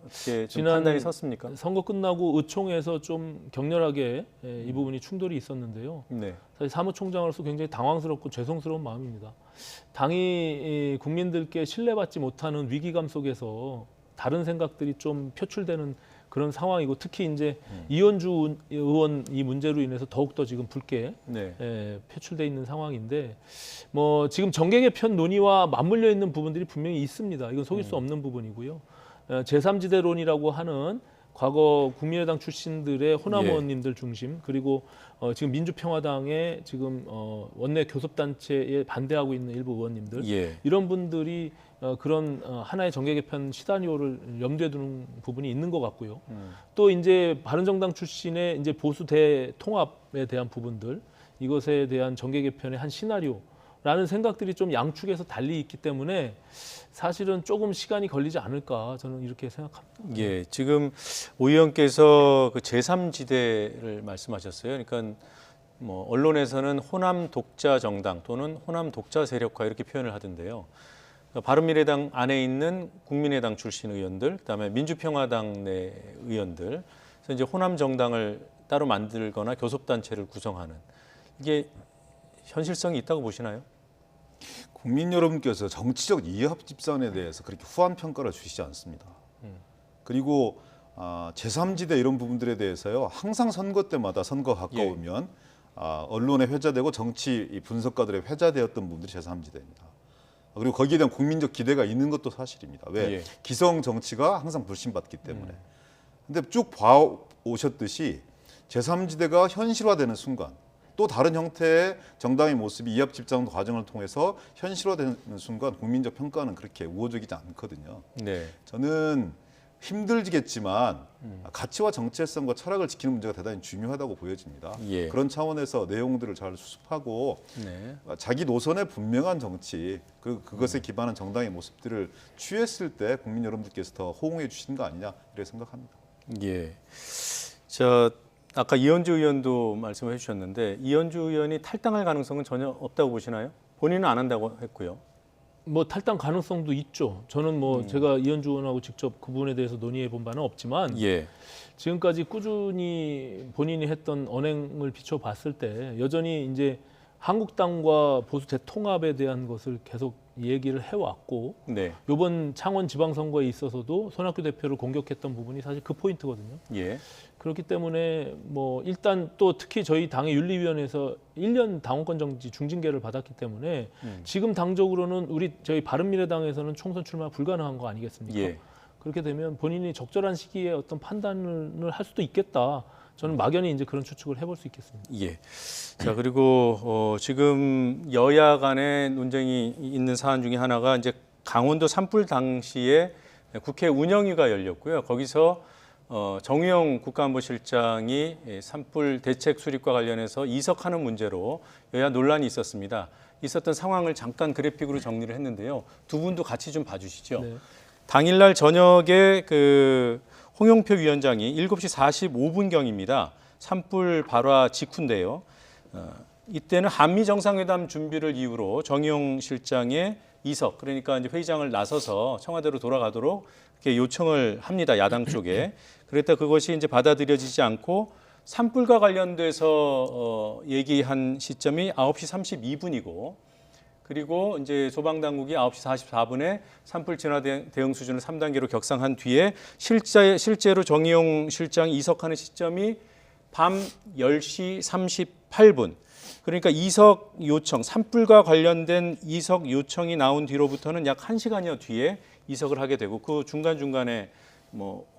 어떻게 좀 판단이 섰습니까? 선거 끝나고 의총에서 좀 격렬하게 이 부분이 충돌이 있었는데요. 네. 사실 사무총장으로서 굉장히 당황스럽고 죄송스러운 마음입니다. 당이 국민들께 신뢰받지 못하는 위기감 속에서 다른 생각들이 좀 표출되는 그런 상황이고 특히 이제 이현주 의원 이 문제로 인해서 더욱더 지금 붉게 표출돼 있는 상황인데 뭐 지금 정계 개편 논의와 맞물려 있는 부분들이 분명히 있습니다. 이건 속일 수 없는 부분이고요. 제3지대론이라고 하는 과거 국민의당 출신들의 호남 의원님들 중심 그리고 지금 민주평화당의 지금 원내 교섭단체에 반대하고 있는 일부 의원님들 이런 분들이 그런 하나의 정계 개편 시나리오를 염두에 두는 부분이 있는 것 같고요. 또 이제 바른정당 출신의 이제 보수 대통합에 대한 부분들 이것에 대한 정계 개편의 한 시나리오라는 생각들이 좀 양측에서 달리 있기 때문에 사실은 조금 시간이 걸리지 않을까 저는 이렇게 생각합니다. 예, 지금 오 의원께서 그 제3지대를 말씀하셨어요. 그러니까 뭐 언론에서는 호남 독자 정당 또는 호남 독자 세력화 이렇게 표현을 하던데요. 그러니까 바른미래당 안에 있는 국민의당 출신 의원들, 그다음에 민주평화당 내 의원들, 그래서 이제 호남 정당을 따로 만들거나 교섭단체를 구성하는 이게 현실성이 있다고 보시나요? 국민 여러분께서 정치적 이합 집산에 대해서 그렇게 후한 평가를 주시지 않습니다. 그리고 제3지대 이런 부분들에 대해서요. 항상 선거 때마다 선거 가까우면 언론에 회자되고 정치 분석가들의 회자되었던 분들이 제3지대입니다. 그리고 거기에 대한 국민적 기대가 있는 것도 사실입니다. 왜? 기성 정치가 항상 불신받기 때문에. 근데 쭉 봐오셨듯이 제3지대가 현실화되는 순간 또 다른 형태의 정당의 모습이 이합 집산 과정을 통해서 현실화되는 순간 국민적 평가는 그렇게 우호적이지 않거든요. 저는 힘들겠지만 가치와 정체성과 철학을 지키는 문제가 대단히 중요하다고 보여집니다. 그런 차원에서 내용들을 잘 수습하고 자기 노선에 분명한 정치 그리고 그것에 기반한 정당의 모습들을 취했을 때 국민 여러분들께서 더 호응해 주시는 거 아니냐 이렇게 생각합니다. 예. 아까 이현주 의원도 말씀을 해주셨는데 이현주 의원이 탈당할 가능성은 전혀 없다고 보시나요? 본인은 안 한다고 했고요. 뭐 탈당 가능성도 있죠. 저는 뭐 제가 이현주 의원하고 직접 그 부분에 대해서 논의해 본 바는 없지만 지금까지 꾸준히 본인이 했던 언행을 비춰봤을 때 여전히 이제 한국당과 보수 대통합에 대한 것을 계속 얘기를 해왔고 네. 이번 창원 지방선거에 있어서도 손학규 대표를 공격했던 부분이 사실 그 포인트거든요. 예. 그렇기 때문에 뭐 일단 또 특히 저희 당의 윤리위원회에서 1년 당원권 정지 중징계를 받았기 때문에 지금 당적으로는 저희 바른미래당에서는 총선 출마 불가능한 거 아니겠습니까? 예. 그렇게 되면 본인이 적절한 시기에 어떤 판단을 할 수도 있겠다. 저는 막연히 이제 그런 추측을 해볼 수 있겠습니다. 예. 자, 그리고 지금 여야 간의 논쟁이 있는 사안 중에 하나가 이제 강원도 산불 당시에 국회 운영위가 열렸고요. 거기서 정의용 국가안보실장이 산불 대책 수립과 관련해서 이석하는 문제로 여야 논란이 있었습니다. 있었던 상황을 잠깐 그래픽으로 정리를 했는데요. 두 분도 같이 좀 봐주시죠. 네. 당일날 저녁에 홍영표 위원장이 7시 45분경입니다. 산불 발화 직후인데요. 이때는 한미 정상회담 준비를 이유로 정의용 실장의 이석, 그러니까 이제 회의장을 나서서 청와대로 돌아가도록 이렇게 요청을 합니다. 야당 쪽에. 그랬다 그것이 이제 받아들여지지 않고 산불과 관련돼서 얘기한 시점이 9시 32분이고 그리고 이제 소방당국이 9시 44분에 산불 진화 대응 수준을 3단계로 격상한 뒤에 실제로 정의용 실장이 이석하는 시점이 밤 10시 38분. 그러니까 이석 요청, 산불과 관련된 이석 요청이 나온 뒤로부터는 약 1시간여 뒤에 이석을 하게 되고 그 중간중간에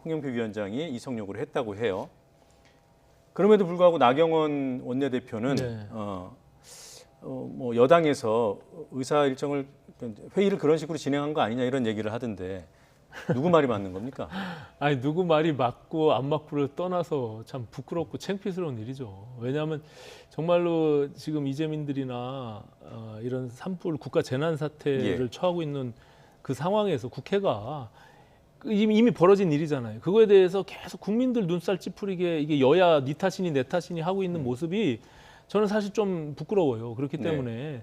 홍영표 위원장이 이석 요구를 했다고 해요. 그럼에도 불구하고 나경원 원내대표는 네. 여당에서 의사 일정을 회의를 그런 식으로 진행한 거 아니냐 이런 얘기를 하던데 누구 말이 맞는 겁니까? 아니 누구 말이 맞고 안 맞고를 떠나서 참 부끄럽고 창피스러운 일이죠. 왜냐하면 정말로 지금 이재민들이나 이런 산불 국가 재난 사태를 처하고 있는 그 상황에서 국회가 이미 벌어진 일이잖아요. 그거에 대해서 계속 국민들 눈살 찌푸리게 이게 여야 니 탓이니 내 탓이니 하고 있는 모습이 저는 사실 좀 부끄러워요. 그렇기 때문에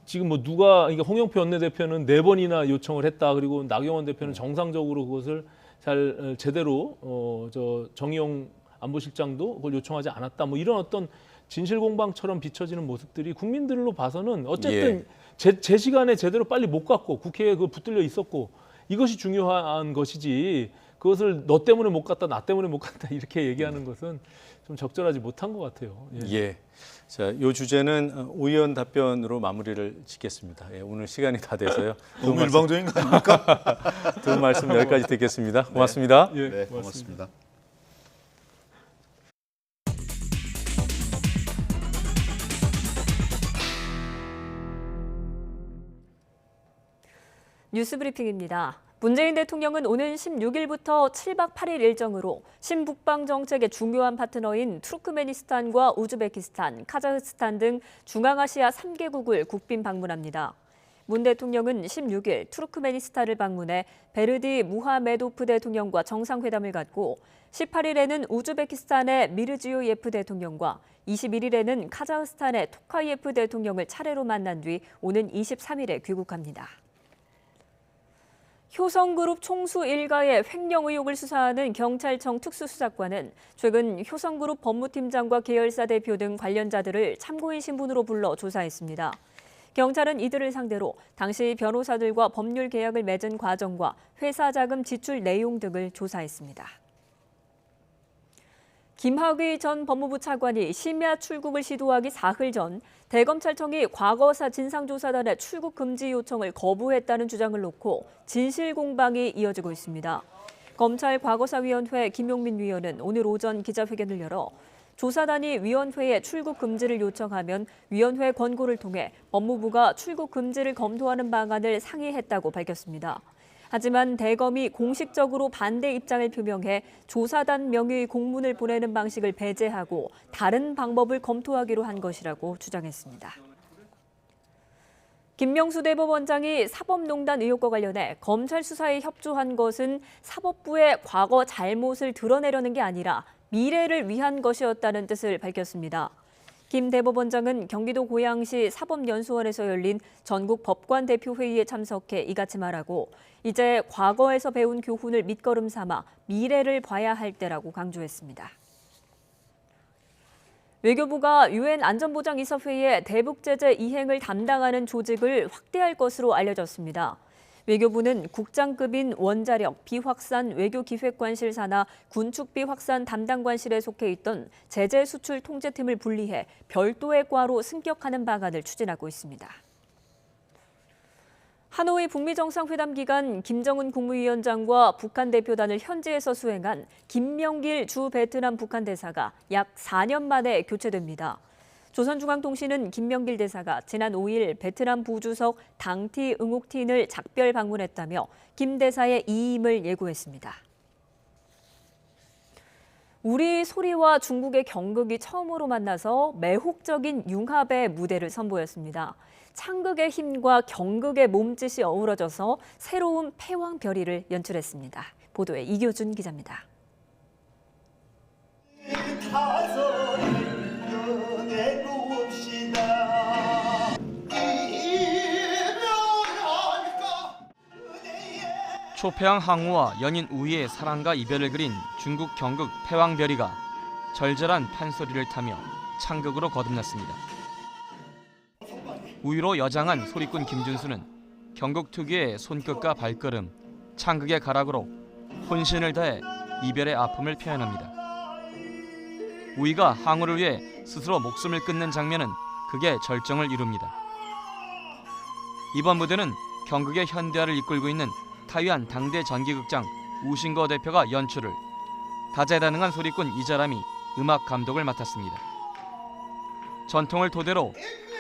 지금 누가 그러니까 홍영표 원내대표는 4번이나 요청을 했다. 그리고 나경원 대표는 정상적으로 그것을 잘 제대로 정의용 안보실장도 그걸 요청하지 않았다. 이런 어떤 진실공방처럼 비춰지는 모습들이 국민들로 봐서는 어쨌든 제 시간에 제대로 빨리 못 갔고 국회에 그 붙들려 있었고 이것이 중요한 것이지 그것을 너 때문에 못 갔다 나 때문에 못 갔다 이렇게 얘기하는 것은 좀 적절하지 못한 것 같아요. 예. 자, 이 주제는 오 의원 답변으로 마무리를 짓겠습니다. 오늘 시간이 다 돼서요. 너무 일방적인 거 아닙니까? 두 분 말씀 여기까지 듣겠습니다. 고맙습니다. 네, 고맙습니다. 뉴스브리핑입니다. 문재인 대통령은 오는 16일부터 7박 8일 일정으로 신북방 정책의 중요한 파트너인 투르크메니스탄과 우즈베키스탄, 카자흐스탄 등 중앙아시아 3개국을 국빈 방문합니다. 문 대통령은 16일 투르크메니스탄을 방문해 베르디 무하메도프 대통령과 정상회담을 갖고 18일에는 우즈베키스탄의 미르지요예프 대통령과 21일에는 카자흐스탄의 토카이예프 대통령을 차례로 만난 뒤 오는 23일에 귀국합니다. 효성그룹 총수 일가의 횡령 의혹을 수사하는 경찰청 특수수사관은 최근 효성그룹 법무팀장과 계열사 대표 등 관련자들을 참고인 신분으로 불러 조사했습니다. 경찰은 이들을 상대로 당시 변호사들과 법률 계약을 맺은 과정과 회사 자금 지출 내용 등을 조사했습니다. 김학의 전 법무부 차관이 심야 출국을 시도하기 사흘 전 대검찰청이 과거사 진상조사단의 출국 금지 요청을 거부했다는 주장을 놓고 진실 공방이 이어지고 있습니다. 검찰 과거사위원회 김용민 위원은 오늘 오전 기자회견을 열어 조사단이 위원회에 출국 금지를 요청하면 위원회 권고를 통해 법무부가 출국 금지를 검토하는 방안을 상의했다고 밝혔습니다. 하지만 대검이 공식적으로 반대 입장을 표명해 조사단 명의의 공문을 보내는 방식을 배제하고 다른 방법을 검토하기로 한 것이라고 주장했습니다. 김명수 대법원장이 사법농단 의혹과 관련해 검찰 수사에 협조한 것은 사법부의 과거 잘못을 드러내려는 게 아니라 미래를 위한 것이었다는 뜻을 밝혔습니다. 김 대법원장은 경기도 고양시 사법연수원에서 열린 전국 법관 대표회의에 참석해 이같이 말하고 이제 과거에서 배운 교훈을 밑거름 삼아 미래를 봐야 할 때라고 강조했습니다. 외교부가 유엔 안전보장이사회의 대북 제재 이행을 담당하는 조직을 확대할 것으로 알려졌습니다. 외교부는 국장급인 원자력, 비확산 외교기획관실 산하 군축비 확산 담당관실에 속해 있던 제재 수출 통제팀을 분리해 별도의 과로 승격하는 방안을 추진하고 있습니다. 하노이 북미 정상회담 기간 김정은 국무위원장과 북한 대표단을 현지에서 수행한 김명길 주 베트남 북한 대사가 약 4년 만에 교체됩니다. 조선중앙통신은 김명길 대사가 지난 5일 베트남 부주석 당티 응옥틴을 작별 방문했다며 김 대사의 이임을 예고했습니다. 우리 소리와 중국의 경극이 처음으로 만나서 매혹적인 융합의 무대를 선보였습니다. 창극의 힘과 경극의 몸짓이 어우러져서 새로운 패왕별이를 연출했습니다. 보도에 이교준 기자입니다. 초패왕 항우와 연인 우희의 사랑과 이별을 그린 중국 경극 패왕별이가 절절한 판소리를 타며 창극으로 거듭났습니다. 우위로 여장한 소리꾼 김준수는 경극 특유의 손끝과 발걸음, 창극의 가락으로 혼신을 다해 이별의 아픔을 표현합니다. 우위가 항우를 위해 스스로 목숨을 끊는 장면은 극의 절정을 이룹니다. 이번 무대는 경극의 현대화를 이끌고 있는 타이완 당대 전기극장 우신거 대표가 연출을, 다재다능한 소리꾼 이자람이 음악 감독을 맡았습니다. 전통을 토대로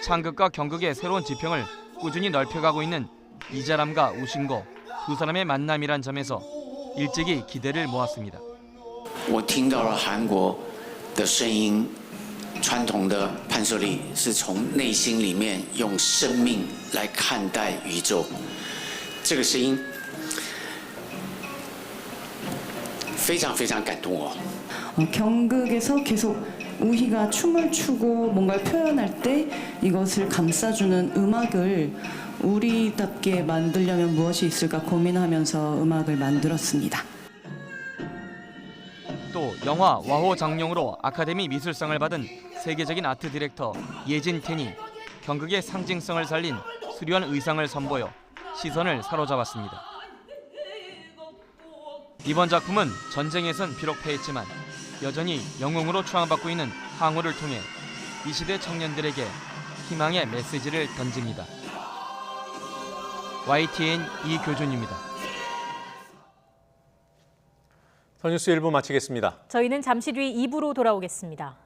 창극과 경극의 새로운 지평을 꾸준히 넓혀가고 있는 이자람과 우신거 두 사람의 만남이란 점에서 일찍이 기대를 모았습니다. 我听到了韩国的声音，传统的판소리是从内心里面用生命来看待宇宙，这个声音非常非常感动我。 경극에서 계속 우희가 춤을 추고 뭔가를 표현할 때 이것을 감싸주는 음악을 우리답게 만들려면 무엇이 있을까 고민하면서 음악을 만들었습니다. 또 영화 와호 장룡으로 아카데미 미술상을 받은 세계적인 아트 디렉터 예진 텐이 경극의 상징성을 살린 수려한 의상을 선보여 시선을 사로잡았습니다. 이번 작품은 전쟁에선 비록 패했지만 여전히 영웅으로 추앙받고 있는 항우를 통해 이 시대 청년들에게 희망의 메시지를 던집니다. YTN 이교준입니다. 더뉴스 1부 마치겠습니다. 저희는 잠시 뒤 2부로 돌아오겠습니다.